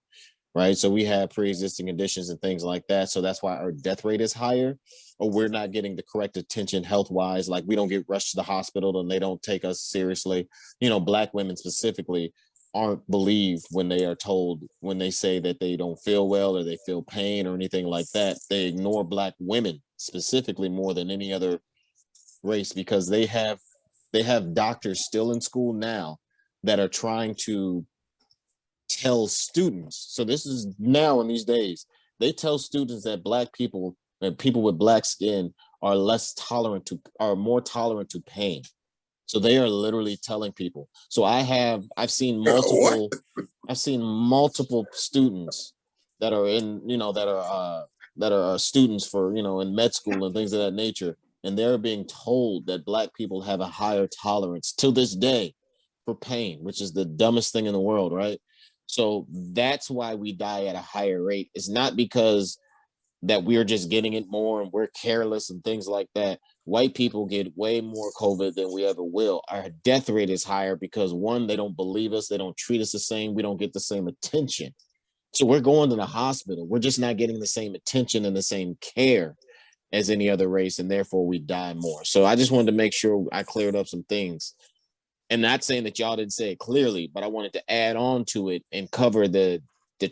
right? So we have pre-existing conditions and things like that. So that's why our death rate is higher, or we're not getting the correct attention health-wise. Like we don't get rushed to the hospital and they don't take us seriously. Black women specifically aren't believed when they are told, when they say that they don't feel well or they feel pain or anything like that. They ignore Black women specifically more than any other race, because they have doctors still in school now that are trying to tell students. So this is now in these days, they tell students that Black people and people with Black skin are more tolerant to pain. So they are literally telling people. So I've seen multiple students that are in, that are students for, in med school and things of that nature. And they're being told that Black people have a higher tolerance to this day for pain, which is the dumbest thing in the world, right? So that's why we die at a higher rate. It's not because that we're just getting it more and we're careless and things like that. White people get way more COVID than we ever will. Our death rate is higher because, one, they don't believe us. They don't treat us the same. We don't get the same attention. So we're going to the hospital. We're just not getting the same attention and the same care as any other race, and therefore we die more. So I just wanted to make sure I cleared up some things. And not saying that y'all didn't say it clearly, but I wanted to add on to it and cover the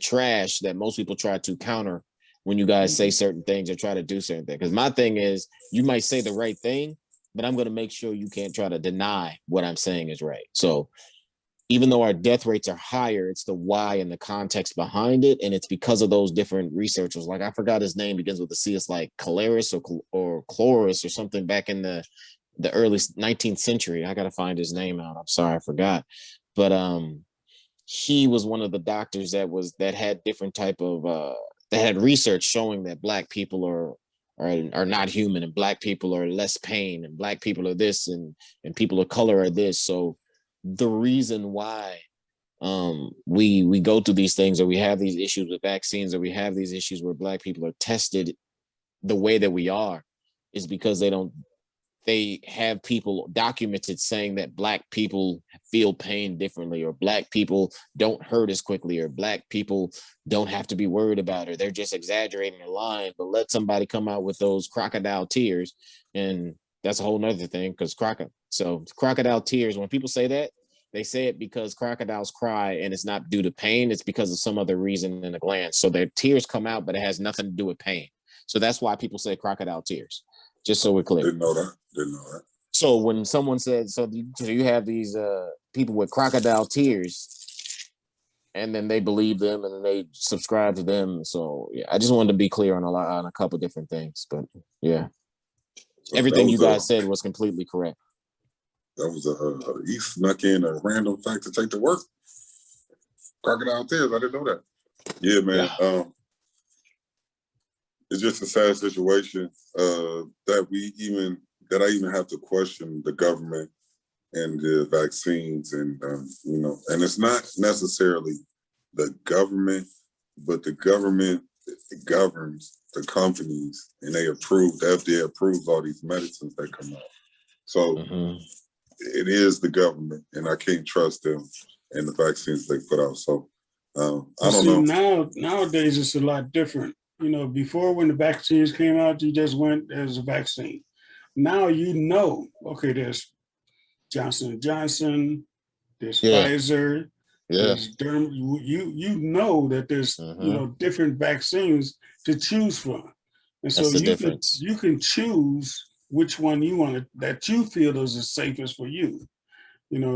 trash that most people try to counter when you guys say certain things or try to do certain things. Because my thing is, you might say the right thing, but I'm going to make sure you can't try to deny what I'm saying is right. So even though our death rates are higher, it's the why and the context behind it. And it's because of those different researchers. Like, I forgot his name, begins with a C. It's like Calaris or Chloris or something back in the early 19th century. I got to find his name out. I'm sorry, I forgot. But he was one of the doctors that had different type of, that had research showing that Black people are not human, and Black people are less pain, and Black people are this, and people of color are this. So the reason why we go through these things, or we have these issues with vaccines, or we have these issues where Black people are tested the way that we are, is because they have people documented saying that Black people feel pain differently, or Black people don't hurt as quickly, or Black people don't have to be worried about it. They're just exaggerating or lying. But let somebody come out with those crocodile tears, and that's a whole nother thing, because crocodile tears, when people say that, they say it because crocodiles cry, and it's not due to pain. It's because of some other reason in the gland. So their tears come out, but it has nothing to do with pain. So that's why people say crocodile tears. Just so we're clear. Didn't know that. So when someone said, so you have these people with crocodile tears, and then they believe them, and then they subscribe to them. So yeah, I just wanted to be clear on a couple different things. But yeah, so everything you guys said was completely correct. That was he snuck in a random fact to take to work. Crocodile tears. I didn't know that. Yeah, man. Yeah. It's just a sad situation that I even have to question the government and the vaccines, and and it's not necessarily the government, but the government governs the companies, and the FDA approves all these medicines that come out. So it is the government, and I can't trust them and the vaccines they put out. So I don't know. Nowadays it's a lot different. Before, when the vaccines came out, you just went as a vaccine. Now okay, there's Johnson & Johnson, there's Pfizer, there's Derm. You know that there's different vaccines to choose from, and so you can choose which one you want that you feel is the safest for you.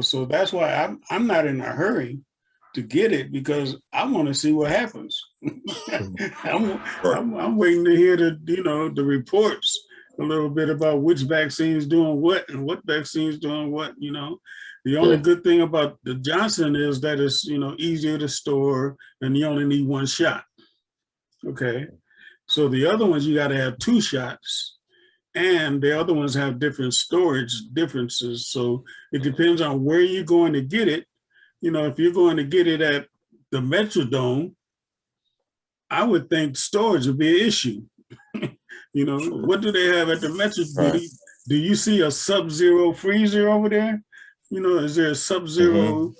So that's why I'm not in a hurry to get it, because I want to see what happens. I'm waiting to hear the reports a little bit about which vaccine's doing what and what vaccine's doing what. The only good thing about the Johnson is that it's easier to store, and you only need one shot. Okay, so the other ones you got to have 2 shots, and the other ones have different storage differences. So it depends on where you're going to get it. If you're going to get it at the Metrodome, I would think storage would be an issue. What do they have at the Metrodome? Right. Do you see a sub-zero freezer over there? Is there a sub-zero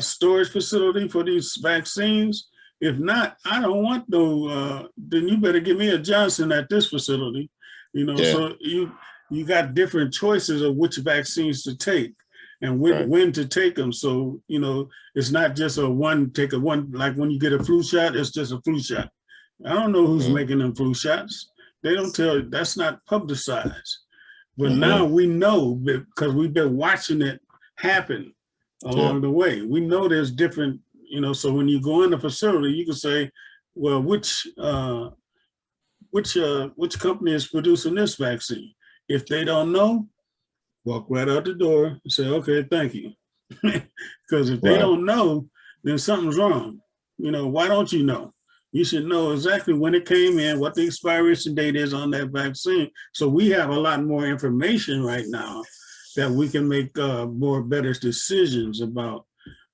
storage facility for these vaccines? If not, I don't want no, then you better give me a Johnson at this facility. So you got different choices of which vaccines to take and when to take them. So, it's not just take a one, like when you get a flu shot, it's just a flu shot. I don't know who's making them flu shots. They don't tell you, that's not publicized. But now we know, because we've been watching it happen along the way. We know there's different, so when you go in the facility, you can say, well, which company is producing this vaccine? If they don't know, walk right out the door and say, okay, thank you. Because if they don't know, then something's wrong. Why don't you know? You should know exactly when it came in, what the expiration date is on that vaccine. So we have a lot more information right now that we can make better decisions about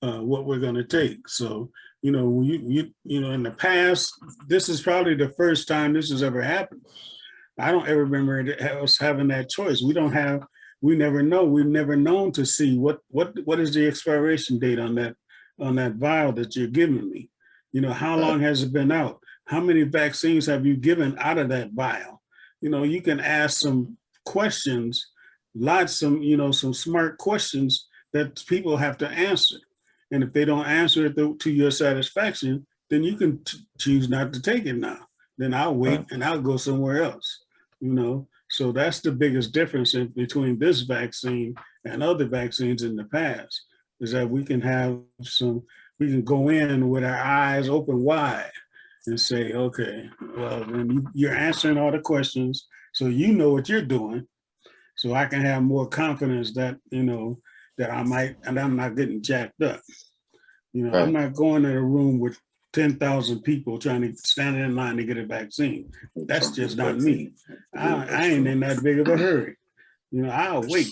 what we're going to take. So, in the past, this is probably the first time this has ever happened. I don't ever remember us having that choice. We never know. We've never known to see what is the expiration date on that vial that you're giving me. How long has it been out? How many vaccines have you given out of that vial? You can ask some questions, some smart questions that people have to answer. And if they don't answer it to your satisfaction, then you can choose not to take it now. Then I'll wait and I'll go somewhere else. So that's the biggest difference between this vaccine and other vaccines in the past. is that we can go in with our eyes open wide and say, okay, well, then you're answering all the questions, so you know what you're doing. So I can have more confidence that, that I'm not getting jacked up. Right. I'm not going in a room with 10,000 people trying to stand in line to get a vaccine. That's just not me. I ain't in that big of a hurry. I'll wait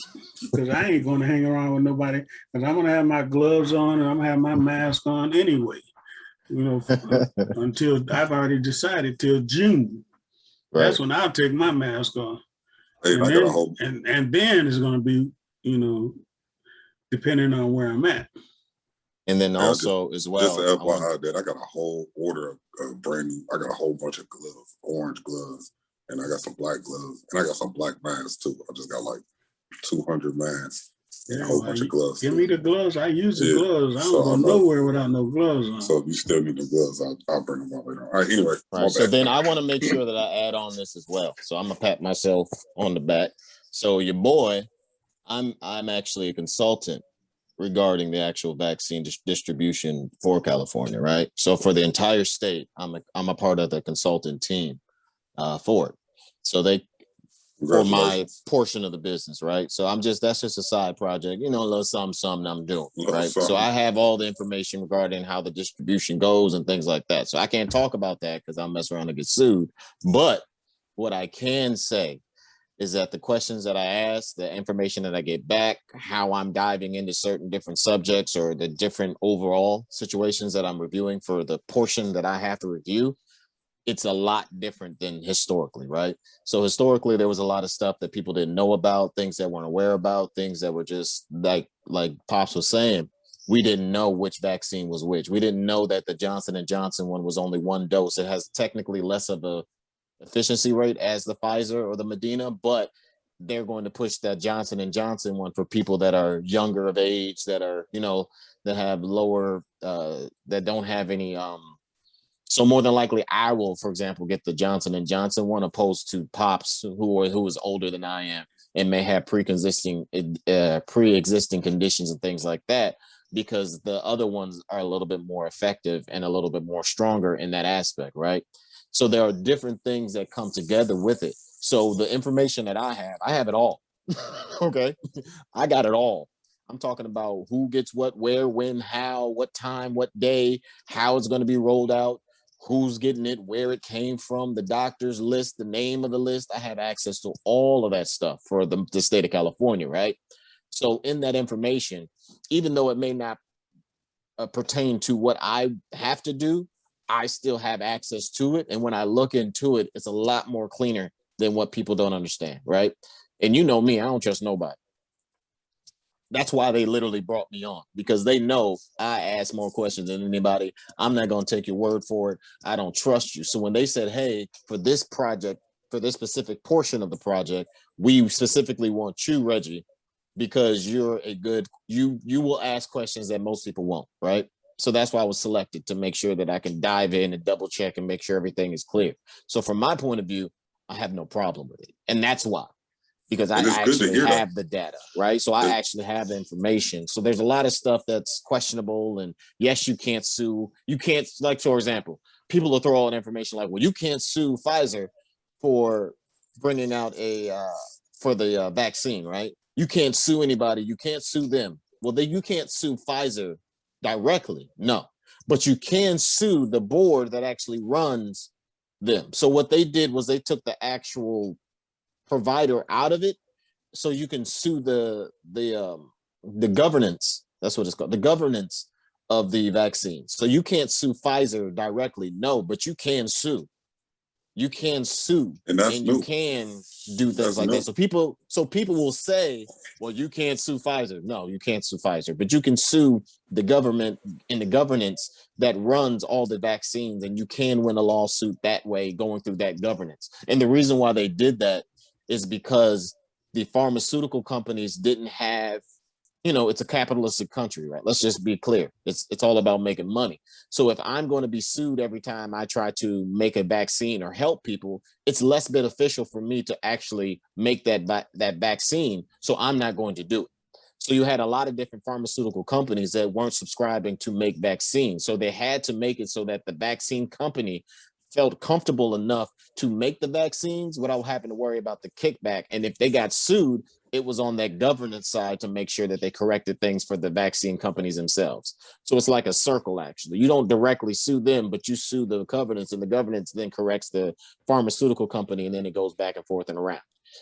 because I ain't going to hang around with nobody, because I'm going to have my gloves on and I'm going to have my mask on anyway, until I've already decided till June. Right. That's when I'll take my mask off. Hey, and then it's going to be, depending on where I'm at. And then also as well, just FYI that I got a whole order of brand new. I got a whole bunch of gloves, orange gloves, and I got some black gloves, and I got some black masks too. I just got like 200 masks and a whole bunch of gloves. Give me the gloves. I use the gloves. I don't go nowhere without no gloves on. So if you still need the gloves, I'll bring them out later on. All right, anyway. Right, so then I want to make sure that I add on this as well. So I'm gonna pat myself on the back. So your boy, I'm actually a consultant regarding the actual vaccine distribution for California, right? So for the entire state, I'm a part of the consultant team for it. So for my portion of the business, right? So that's just a side project, a little something I'm doing, right? So I have all the information regarding how the distribution goes and things like that. So I can't talk about that because I'll mess around and get sued. But what I can say is that the questions that I ask, the information that I get back, how I'm diving into certain different subjects or the different overall situations that I'm reviewing for the portion that I have to review, it's a lot different than historically, right? So historically, there was a lot of stuff that people didn't know about, things that weren't aware about, things that were just like Pops was saying, we didn't know which vaccine was which. We didn't know that the Johnson & Johnson one was only one dose. It has technically less of a efficiency rate as the Pfizer or the Medina, but they're going to push that Johnson & Johnson one for people that are younger of age, that are, that have lower, that don't have any, so more than likely I will, for example, get the Johnson & Johnson one opposed to Pops who is older than I am and may have pre-existing conditions and things like that, because the other ones are a little bit more effective and a little bit more stronger in that aspect, right? So there are different things that come together with it. So the information that I have it all. Okay. I got it all. I'm talking about who gets what, where, when, how, what time, what day, how it's going to be rolled out, who's getting it, where it came from, the doctor's list, the name of the list. I have access to all of that stuff for the state of California, right? So in that information, even though it may not pertain to what I have to do, I still have access to it. And when I look into it, it's a lot more cleaner than what people don't understand, right? And you know me, I don't trust nobody. That's why they literally brought me on, because they know I ask more questions than anybody. I'm not going to take your word for it. I don't trust you. So when they said, hey, for this project, for this specific portion of the project, we specifically want you, Reggie, because you're you will ask questions that most people won't, right? So that's why I was selected, to make sure that I can dive in and double check and make sure everything is clear. So from my point of view, I have no problem with it. And that's why, because I actually have the data, right? So I actually have the information. So there's a lot of stuff that's questionable. And yes, you can't sue. You can't, like, for example, people will throw out information like, well, you can't sue Pfizer for bringing out for the vaccine, right? You can't sue anybody. You can't sue them. Well, you can't sue Pfizer directly, no, but you can sue the board that actually runs them. So what they did was they took the actual provider out of it, so you can sue the governance. That's what it's called, the governance of the vaccine. So you can't sue Pfizer directly, no, but you can sue. You can sue, and you can do things like that. So people will say, well, you can't sue Pfizer. No, you can't sue Pfizer, but you can sue the government and the governance that runs all the vaccines, and you can win a lawsuit that way, going through that governance. And the reason why they did that is because the pharmaceutical companies didn't have, it's a capitalistic country, right? Let's just be clear. It's all about making money. So if I'm going to be sued every time I try to make a vaccine or help people, it's less beneficial for me to actually make that vaccine. So I'm not going to do it. So you had a lot of different pharmaceutical companies that weren't subscribing to make vaccines. So they had to make it so that the vaccine company felt comfortable enough to make the vaccines without having to worry about the kickback. And if they got sued, it was on that governance side to make sure that they corrected things for the vaccine companies themselves. So it's like a circle, actually. You don't directly sue them, but you sue the governance, and the governance then corrects the pharmaceutical company, and then it goes back and forth and around.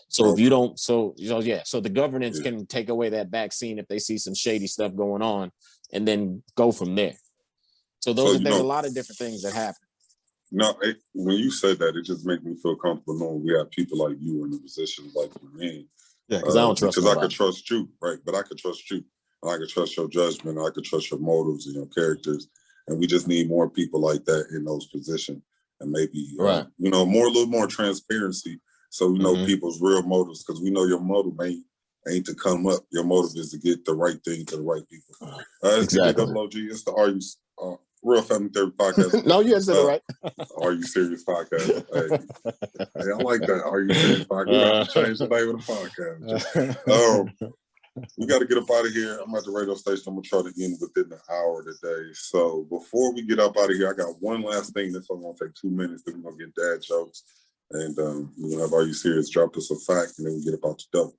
So if you don't, so the governance can take away that vaccine if they see some shady stuff going on, and then go from there. So there's a lot of different things that happen. No, when you said that, it just makes me feel comfortable knowing we have people like you in the positions like you're in. Yeah, because I don't trust because I could trust you, right? But I could trust you. And I could trust your judgment. I could trust your motives and your characters. And we just need more people like that in those positions. And maybe, a little more transparency. So we know people's real motives, because we know your motive ain't to come up. Your motive is to get the right thing to the right people. Exactly. WOG, it's the Are You Real Family Therapy Podcast. No, you said it right. Are You Serious Podcast? Hey, I like that. Are You Serious Podcast? We got to change the name of the podcast. We got to get up out of here. I'm at the radio station. I'm going to try to end within an hour today. So before we get up out of here, I got one last thing. This one's going to take 2 minutes. Then we're going to get dad jokes. And we're going to have Are You Serious? Drop us a fact, and then we get about the dope.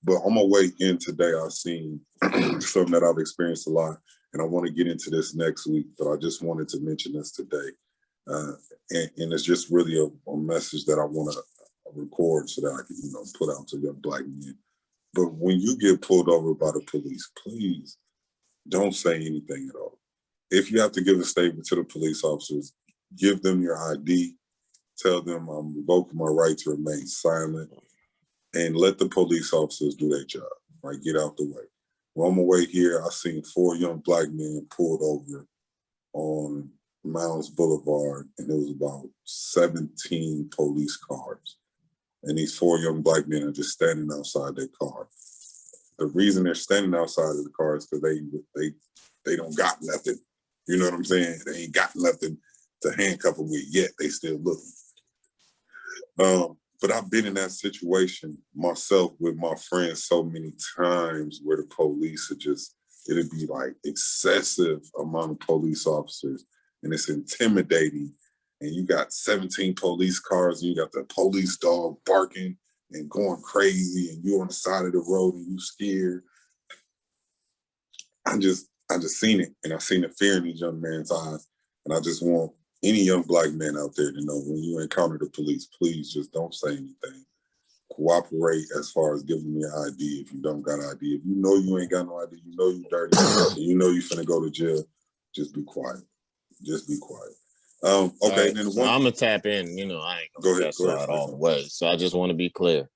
But on my way in today, I've seen something that I've experienced a lot. And I want to get into this next week, but I just wanted to mention this today. And it's just really a message that I want to record so that I can, put out to young black men. But when you get pulled over by the police, please don't say anything at all. If you have to give a statement to the police officers, give them your ID, tell them I'm revoking my right to remain silent, and let the police officers do their job, right? Get out the way. Well, on my way here, I seen 4 young black men pulled over on Mounds Boulevard, and there was about 17 police cars. And these 4 young black men are just standing outside their car. The reason they're standing outside of the car is because they don't got nothing. You know what I'm saying? They ain't got nothing to handcuff them with yet. They still looking. But I've been in that situation myself with my friends so many times where the police it'd be like excessive amount of police officers, and it's intimidating. And you got 17 police cars, and you got the police dog barking and going crazy, and you on the side of the road and you scared. I just seen it, and I seen the fear in these young men's eyes. And I just want any young black man out there to know, when you encounter the police, please just don't say anything. Cooperate as far as giving me an ID if you don't got ID. If you know you ain't got no ID, you know you dirty, and you know you finna go to jail, just be quiet. Just be quiet. Okay, right. Then I'm gonna tap in. I ain't gonna go ahead all the way. So I just want to be clear.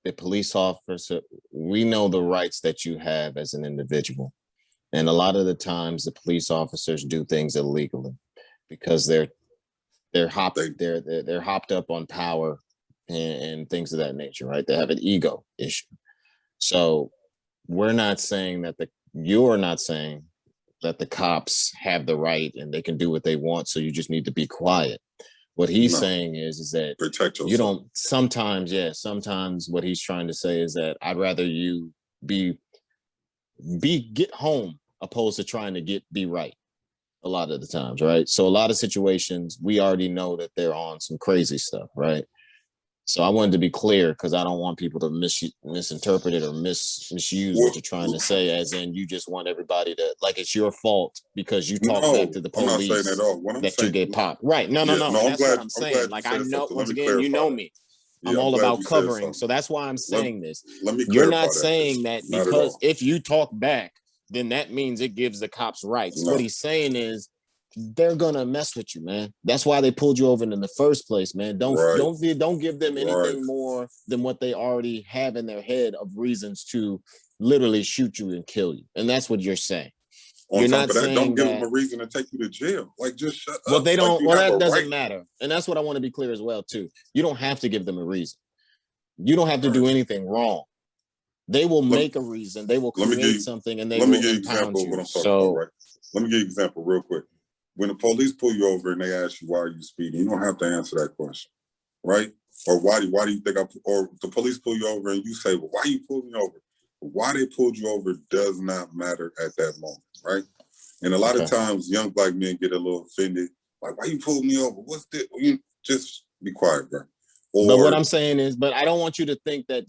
The police officer, we know the rights that you have as an individual, and a lot of the times the police officers do things illegally because they're hopped up on power and things of that nature, right? They have an ego issue. So you're not saying that the cops have the right and they can do what they want, so you just need to be quiet. What he's saying is that protect yourself. You don't sometimes what he's trying to say is that I'd rather you get home opposed to trying to be right a lot of the times, right? So a lot of situations we already know that they're on some crazy stuff, right? So I wanted to be clear because I don't want people to misinterpret it or misuse what you're trying to say, as in you just want everybody to, like, it's your fault because you talked back to the police. I'm not saying at all. You get popped. Right. No. That's what I'm saying. Like, I know, once again, you know me. I'm all about covering. So that's why I'm saying this. You're not saying that because if you talk back, then that means it gives the cops rights. No. What he's saying is, they're gonna mess with you, man. That's why they pulled you over in the first place, man. Don't give them anything more than what they already have in their head of reasons to literally shoot you and kill you. And that's what you're saying. You're not saying don't give them a reason to take you to jail. Like, just shut up. Well, they don't. Well, that doesn't matter. And that's what I want to be clear as well too. You don't have to give them a reason. You don't have to do anything wrong. They will make a reason. They will create something, and they will impound you. What I'm talking about, right? Let me give you an example real quick. When the police pull you over and they ask you, why are you speeding? You don't have to answer that question, right? Or why do you think or the police pull you over and you say, well, why you pulled me over? Why they pulled you over does not matter at that moment, right? And a lot of times young black men get a little offended. Like, why you pulled me over? What's this? You just be quiet, bro. But what I'm saying is, but I don't want you to think that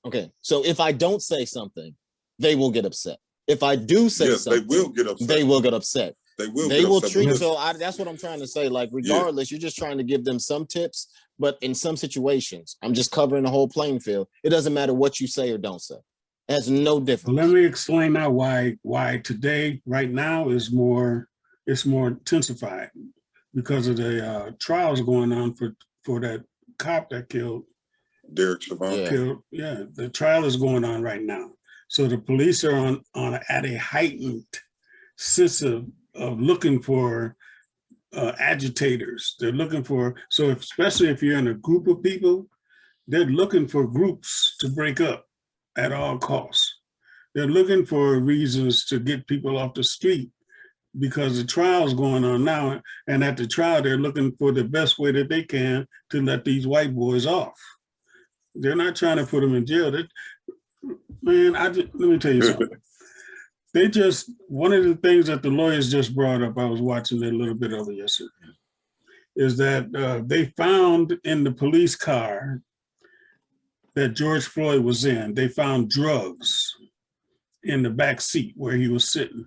okay. So if I don't say something, they will get upset. If I do say something, they will get upset. They will get upset. They will treat. So that's what I'm trying to say. Like, regardless, you're just trying to give them some tips. But in some situations, I'm just covering the whole playing field. It doesn't matter what you say or don't say. It has no difference. Well, let me explain now why today, right now, it's more intensified because of the trials going on for that cop that killed Derek Chauvin. The trial is going on right now. So the police are on at a heightened sense of looking for agitators. They're looking for, so especially if you're in a group of people, they're looking for groups to break up at all costs. They're looking for reasons to get people off the street because the trial's going on now. And at the trial, they're looking for the best way that they can to let these white boys off. They're not trying to put them in jail. Let me tell you something. One of the things that the lawyers just brought up, I was watching a little bit of it yesterday, is that they found in the police car that George Floyd was in, they found drugs in the back seat where he was sitting.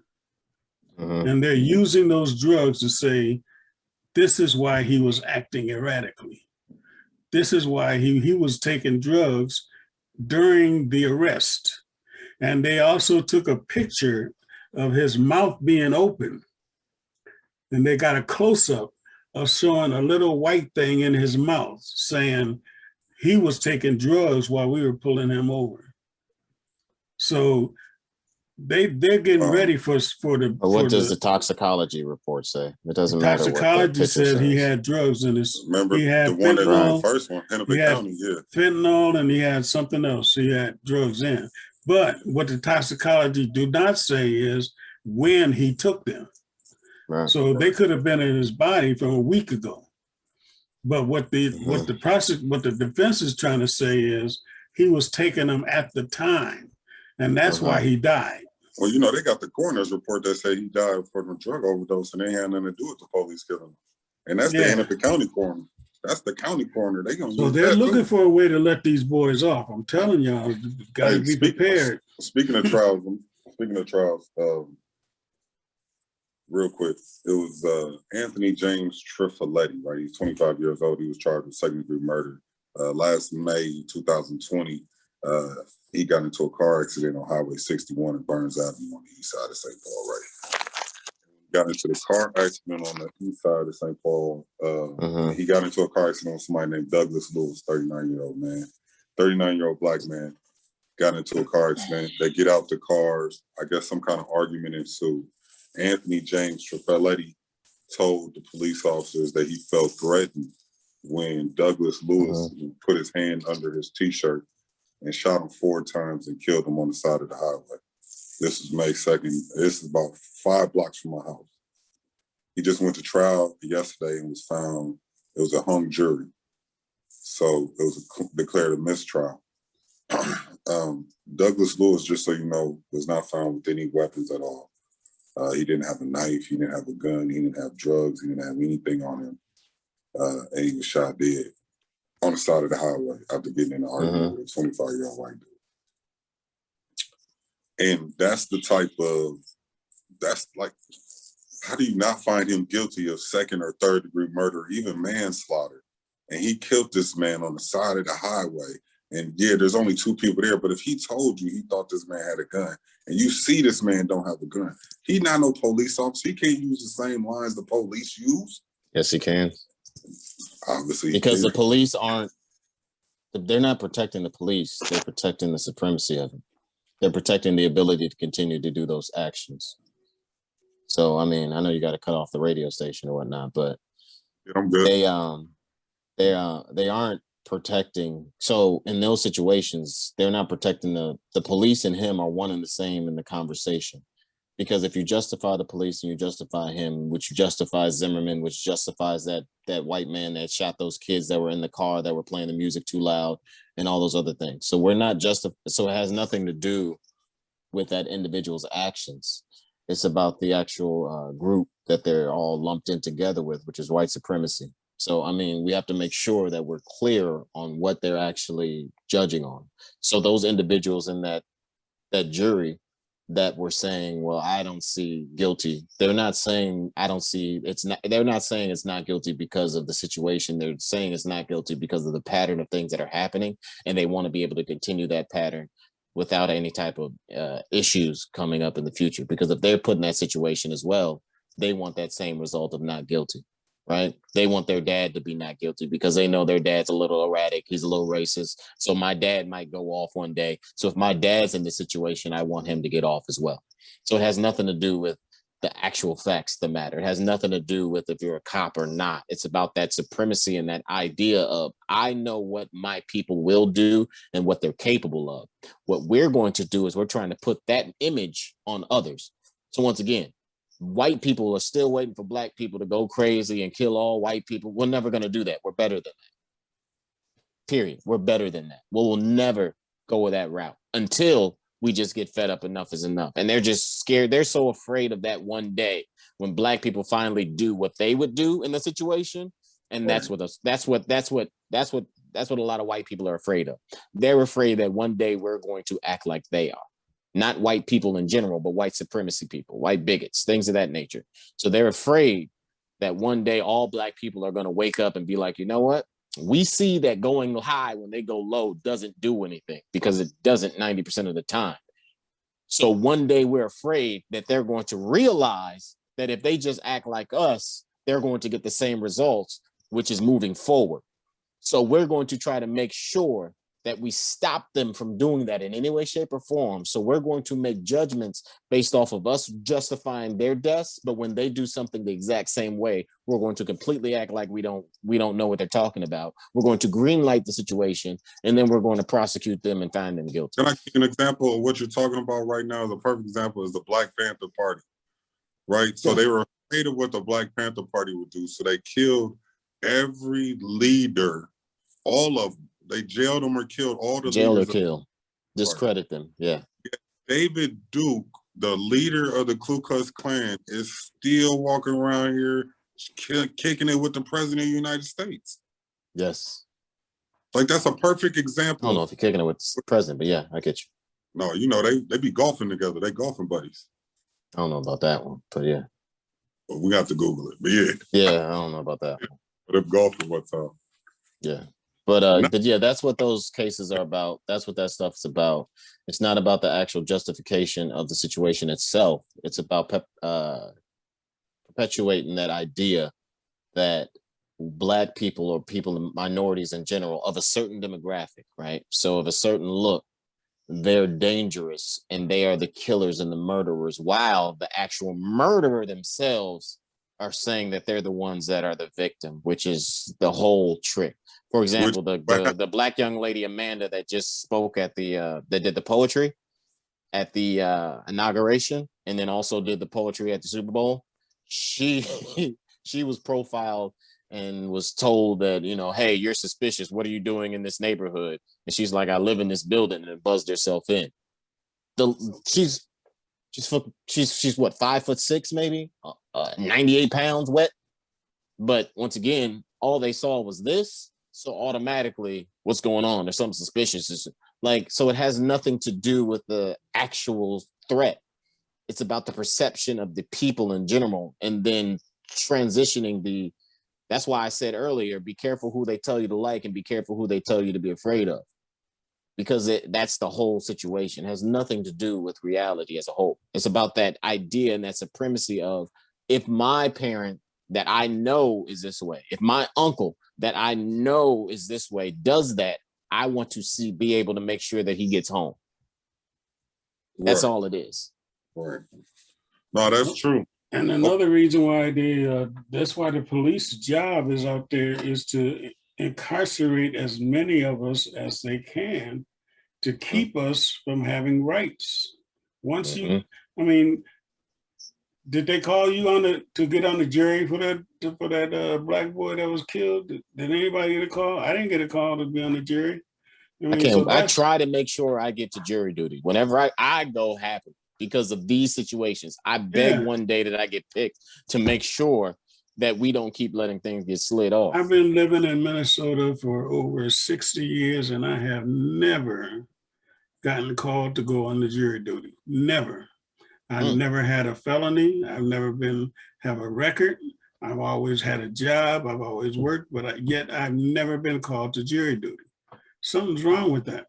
And they're using those drugs to say, this is why he was acting erratically. This is why he was taking drugs during the arrest. And they also took a picture of his mouth being open. And they got a close-up of showing a little white thing in his mouth saying he was taking drugs while we were pulling him over. So they're getting ready for the. What does the toxicology report say? It doesn't matter. Toxicology said he had drugs in his. Remember he had the one fentanyl, that the first one, Hennepin County, fentanyl, and he had something else. He had drugs in. But what the toxicology do not say is when he took them. Right. So they could have been in his body from a week ago. But what the defense is trying to say is he was taking them at the time, and that's why he died. Well, you know, they got the coroner's report that say he died from a drug overdose, and they had nothing to do with the police killing him. And that's the Hennepin County coroner. That's the county coroner. They're looking for a way to let these boys off. I'm telling y'all, you got to be prepared. Speaking of trials, real quick, it was Anthony James Trifiletti, right? He's 25 years old. He was charged with second-degree murder. Last May 2020, he got into a car accident on Highway 61 in Burns Avenue on the east side of St. Paul, right? Got into the car accident on the east side of St. Paul. He got into a car accident with somebody named Douglas Lewis, 39-year-old man. 39-year-old black man got into a car accident. They get out the cars. I guess some kind of argument ensued. Anthony James Trifiletti told the police officers that he felt threatened when Douglas Lewis put his hand under his T-shirt and shot him 4 times and killed him on the side of the highway. This is May 2nd. This is about 5 blocks from my house. He just went to trial yesterday and was found, it was a hung jury. So it was declared a mistrial. Douglas Lewis, just so you know, was not found with any weapons at all. He didn't have a knife, he didn't have a gun, he didn't have drugs, he didn't have anything on him. And he was shot dead on the side of the highway after getting in an argument with a 25-year-old white dude. And that's the type of, that's like, how do you not find him guilty of second or third degree murder, even manslaughter? And he killed this man on the side of the highway. And yeah, there's only 2 people there, but if he told you he thought this man had a gun, and you see this man don't have a gun, he not no police officer. He can't use the same lines the police use. Yes, he can. Obviously. Because the police they're not protecting the police. They're protecting the supremacy of them. They're protecting the ability to continue to do those actions. So, I mean, I know you got to cut off the radio station or whatnot, but I'm good. They aren't protecting. So in those situations, they're not protecting the police and him are one and the same in the conversation. Because if you justify the police and you justify him, which justifies Zimmerman, which justifies that white man that shot those kids that were in the car that were playing the music too loud and all those other things. So we're not so it has nothing to do with that individual's actions. It's about the actual group that they're all lumped in together with, which is white supremacy. So, I mean, we have to make sure that we're clear on what they're actually judging on. So those individuals in that jury that were saying, well, I don't see guilty. They're not saying they're not saying it's not guilty because of the situation. They're saying it's not guilty because of the pattern of things that are happening. And they want to be able to continue that pattern without any type of issues coming up in the future. Because if they're put in that situation as well, they want that same result of not guilty. Right? They want their dad to be not guilty because they know their dad's a little erratic. He's a little racist. So my dad might go off one day. So if my dad's in this situation, I want him to get off as well. So it has nothing to do with the actual facts of the matter. It has nothing to do with if you're a cop or not. It's about that supremacy and that idea of, I know what my people will do and what they're capable of. What we're going to do is we're trying to put that image on others. So once again, white people are still waiting for black people to go crazy and kill all white people. We're never going to do that. We're better than that. Period. We're better than that. We'll never go that route until we just get fed up. Enough is enough. And they're just scared. They're so afraid of that one day when black people finally do what they would do in the situation. And that's what a lot of white people are afraid of. They're afraid that one day we're going to act like they are. Not white people in general, but white supremacy people, white bigots, things of that nature. So they're afraid that one day all black people are going to wake up and be like, you know what? We see that going high when they go low doesn't do anything, because it doesn't 90% of the time. So one day we're afraid that they're going to realize that if they just act like us, they're going to get the same results, which is moving forward. So we're going to try to make sure that we stop them from doing that in any way, shape, or form. So we're going to make judgments based off of us justifying their deaths, but when they do something the exact same way, we're going to completely act like we don't know what they're talking about. We're going to greenlight the situation, and then we're going to prosecute them and find them guilty. Can I give you an example of what you're talking about right now? The perfect example is the Black Panther Party, right? So they were afraid of what the Black Panther Party would do, so they killed every leader, all of them. They jailed them or killed all the jail leaders. Jail or kill. Discredit them, yeah. David Duke, the leader of the Ku Klux Klan, is still walking around here kicking it with the president of the United States. Yes. Like, that's a perfect example. I don't know if you're kicking it with the president, but yeah, I get you. No, you know, they be golfing together. They golfing buddies. I don't know about that one, but yeah. Well, we have to Google it, but yeah. Yeah, I don't know about that one. But if golfing, what's up? Yeah. But yeah, that's what those cases are about. That's what that stuff is about. It's not about the actual justification of the situation itself. It's about perpetuating that idea that Black people or people, minorities in general, of a certain demographic, right? So of a certain look, they're dangerous and they are the killers and the murderers, while the actual murderer themselves are saying that they're the ones that are the victim, which is the whole trick. For example, the Black young lady Amanda that just spoke at the that did the poetry at the inauguration, and then also did the poetry at the Super Bowl. She was profiled and was told that, you know, hey, you're suspicious. What are you doing in this neighborhood? And she's like, I live in this building, and buzzed herself in. She's what, 5'6", maybe 98 pounds wet. But once again, all they saw was this. So automatically, what's going on? There's something suspicious. It's like, so it has nothing to do with the actual threat. It's about the perception of the people in general, and then transitioning that's why I said earlier, be careful who they tell you to like, and be careful who they tell you to be afraid of. Because that's the whole situation. It has nothing to do with reality as a whole. It's about that idea and that supremacy of, if my parent that I know is this way, if my uncle that I know is this way does that, I want to be able to make sure that he gets home. That's all it is. Right. No, that's true. And another reason why that's why the police job is out there is to incarcerate as many of us as they can to keep us from having rights. Once I mean, Did they call you to get on the jury for that black boy that was killed? Did anybody get a call? I didn't get a call to be on the jury. I mean, I try to make sure I get to jury duty whenever I go happen because of these situations. I beg one day that I get picked to make sure that we don't keep letting things get slid off. I've been living in Minnesota for over 60 years, and I have never gotten called to go on the jury duty. Never. I've never had a felony. I've never have a record. I've always had a job. I've always worked, but yet I've never been called to jury duty. Something's wrong with that.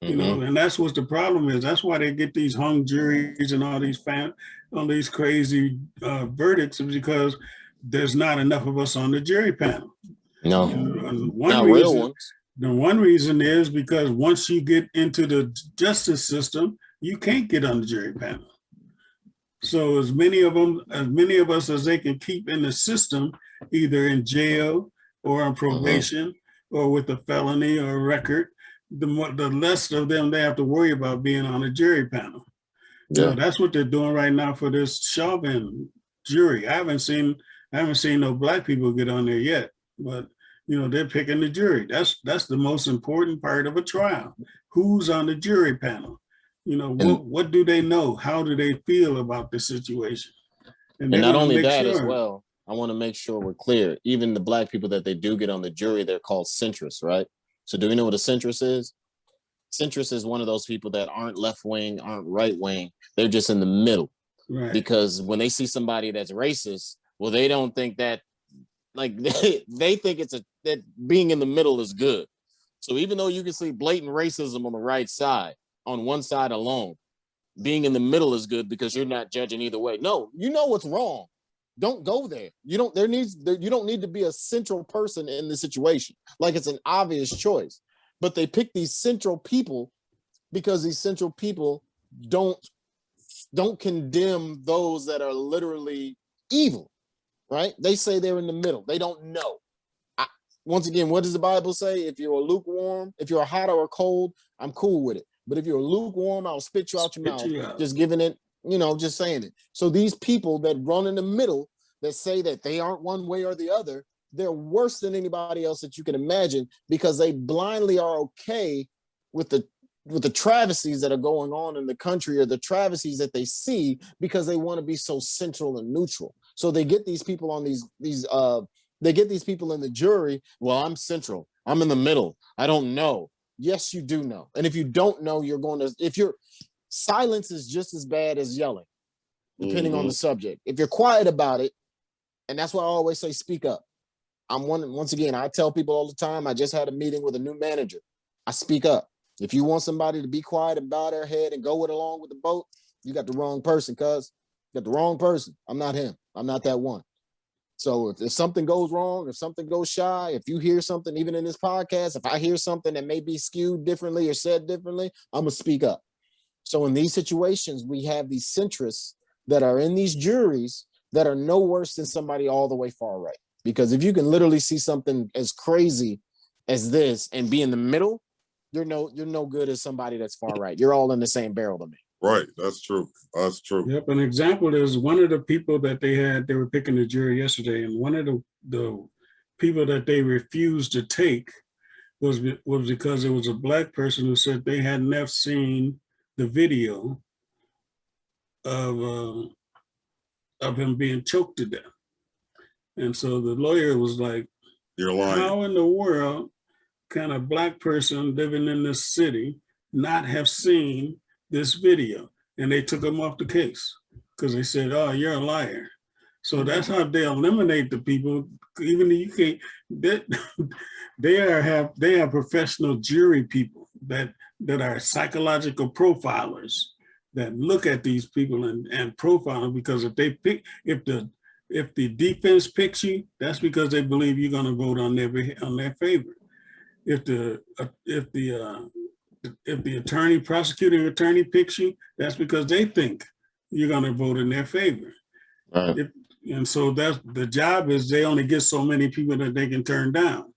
You know, and that's what the problem is. That's why they get these hung juries and all these crazy verdicts, because there's not enough of us on the jury panel. No, real ones. The one reason is because once you get into the justice system, you can't get on the jury panel. So as many of us as they can keep in the system, either in jail or on probation or with a felony or a record, the less of them they have to worry about being on a jury panel. Yeah. You know, that's what they're doing right now for this Chauvin jury. I haven't seen no black people get on there yet, but you know, they're picking the jury. That's the most important part of a trial. Who's on the jury panel? You know, what do they know? How do they feel about the situation? And not only that as well, I want to make sure we're clear. Even the black people that they do get on the jury, they're called centrists, right? So do we know what a centrist is? Centrist is one of those people that aren't left wing, aren't right wing. They're just in the middle. Right. Because when they see somebody that's racist, well, they don't think that, like, they think that being in the middle is good. So even though you can see blatant racism on the right side, on one side alone, being in the middle is good because you're not judging either way. No, you know what's wrong. Don't go there. You don't need to be a central person in the situation. Like it's an obvious choice. But they pick these central people because these central people don't condemn those that are literally evil, right? They say they're in the middle. They don't know. Once again, what does the Bible say? If you're lukewarm, if you're hot or cold, I'm cool with it. But if you're lukewarm, I'll spit you out your mouth. Just giving it, just saying it. So these people that run in the middle, that say that they aren't one way or the other, they're worse than anybody else that you can imagine because they blindly are okay with the travesties that are going on in the country or the travesties that they see because they want to be so central and neutral. So they get these people on they get these people in the jury. Well, I'm central. I'm in the middle. I don't know. Yes, you do know. And if you don't know, silence is just as bad as yelling, depending on the subject. If you're quiet about it, and that's why I always say, speak up. Once again, I tell people all the time, I just had a meeting with a new manager. I speak up. If you want somebody to be quiet and bow their head and go along with the boat, you got the wrong person, cuz. You got the wrong person. I'm not him. I'm not that one. So if something goes wrong, if something goes shy, if you hear something, even in this podcast, if I hear something that may be skewed differently or said differently, I'm going to speak up. So in these situations, we have these centrists that are in these juries that are no worse than somebody all the way far right. Because if you can literally see something as crazy as this and be in the middle, you're no good as somebody that's far right. You're all in the same barrel to me. Right. That's true. That's true. Yep. An example is one of the people that they were picking the jury yesterday, and one of the people that they refused to take was because it was a black person who said they had never seen the video of him being choked to death. And so the lawyer was like, "You're lying. How in the world can a black person living in this city not have seen this video?" And they took him off the case because they said, "Oh, you're a liar." So that's how they eliminate the people. Even though you can't, they have professional jury people that are psychological profilers that look at these people and profile them, because if the defense picks you, that's because they believe you're going to vote on their favor. If the prosecuting attorney picks you, that's because they think you're going to vote in their favor. Right. And so that's the job is they only get so many people that they can turn down.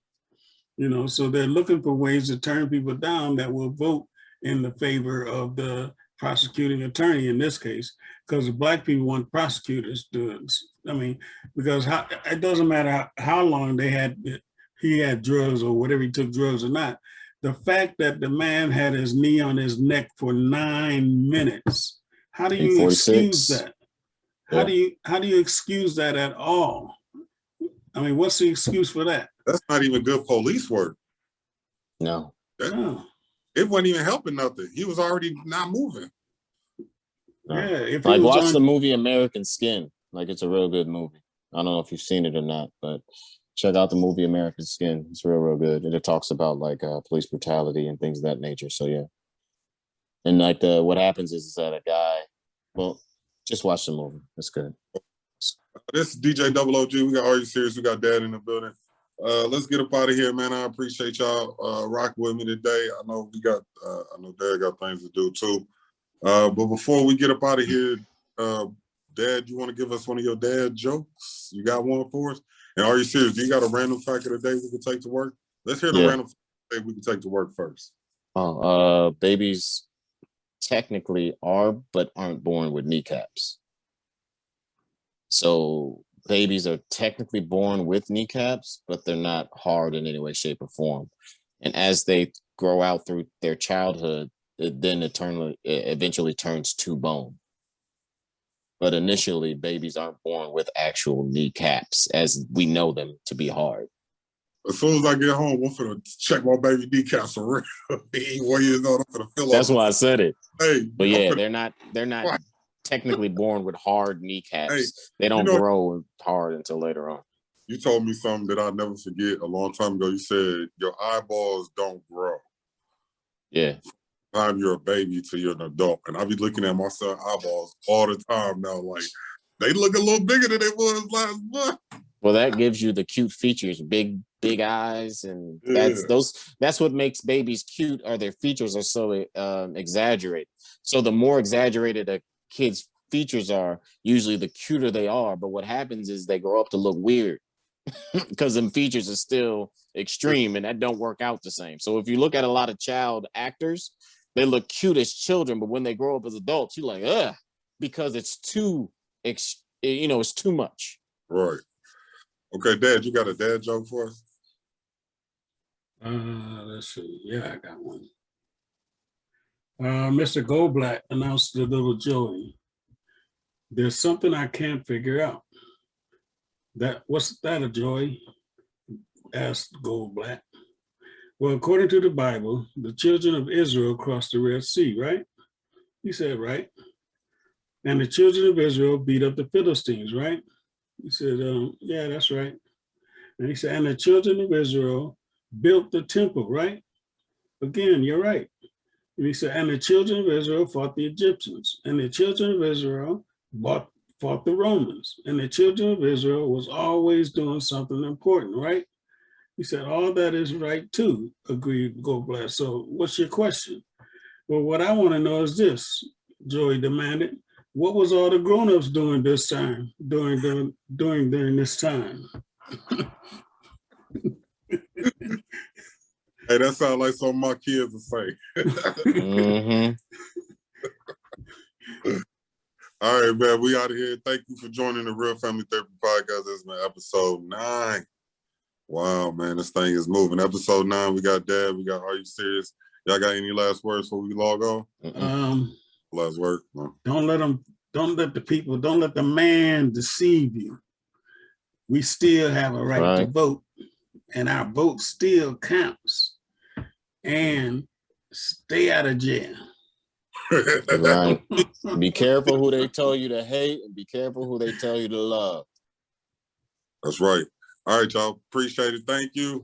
So they're looking for ways to turn people down that will vote in the favor of the prosecuting attorney in this case, because the black people want prosecutors to, I mean, because it doesn't matter how long he had drugs or whatever, he took drugs or not. The fact that the man had his knee on his neck for 9 minutes, how do you excuse that? How do you excuse that at all? I mean, what's the excuse for that? That's not even good police work. No. It wasn't even helping nothing. He was already not moving. No. Yeah, if like watch the movie American Skin. Like it's a real good movie. I don't know if you've seen it or not, but check out the movie American Skin. It's real good, and it talks about like police brutality and things of that nature. So yeah, and like what happens is that a guy. Well, just watch the movie. It's good. This is DJ Double OG. We got Are You Serious? We got Dad in the building. Let's get up out of here, man. I appreciate y'all rocking with me today. I know Dad got things to do too. But before we get up out of here, Dad, you want to give us one of your dad jokes? You got one for us? And Are You Serious? Do you got a random fact of the day we can take to work? Let's hear the random fact of the day we can take to work first. Babies technically are, but aren't born with kneecaps. So babies are technically born with kneecaps, but they're not hard in any way, shape, or form. And as they grow out through their childhood, it then eventually turns to bone. But initially, babies aren't born with actual kneecaps as we know them to be hard. As soon as I get home, I'm gonna check my baby kneecaps for real. 1 year old, I'm gonna fill That's why I said it. Hey, but yeah, they're not technically born with hard kneecaps. Hey, they don't grow hard until later on. You told me something that I'll never forget a long time ago. You said your eyeballs don't grow. Yeah. Time you're a baby till you're an adult. And I'll be looking at my son's eyeballs all the time now, like they look a little bigger than they was last month. Well, that gives you the cute features, big eyes, and that's what makes babies cute, or their features are so exaggerated. So the more exaggerated a kid's features are, usually the cuter they are. But what happens is they grow up to look weird because them features are still extreme, and that don't work out the same. So if you look at a lot of child actors, they look cute as children, but when they grow up as adults, you're like, ugh, because it's too, it's too much. Right. Okay, Dad, you got a dad joke for us? Let's see. Yeah, I got one. Mr. Goldblatt announced to little Joey, "There's something I can't figure out." What's that, Joey? Asked Goldblatt. Well, according to the Bible, the children of Israel crossed the Red Sea, right? He said, right. And the children of Israel beat up the Philistines, right? He said, yeah, that's right. And he said, and the children of Israel built the temple, right? Again, you're right. And he said, and the children of Israel fought the Egyptians, and the children of Israel fought the Romans, and the children of Israel was always doing something important, right? He said, all that is right too, agreed Goldblatt. So what's your question? Well, what I want to know is this, Joey demanded. What was all the grown-ups doing this time, during this time? Hey, that sounds like something my kids will say. Mm-hmm. All right, man, we out of here. Thank you for joining the Real Family Therapy Podcast. This is my episode 9. Wow, man, this thing is moving. Episode 9, we got Dad, we got Are You Serious? Y'all got any last words before we log on? Last word? No. Don't let the man deceive you. We still have a right to vote, and our vote still counts. And stay out of jail. Right. Be careful who they tell you to hate, and be careful who they tell you to love. That's right. All right, y'all. Appreciate it. Thank you.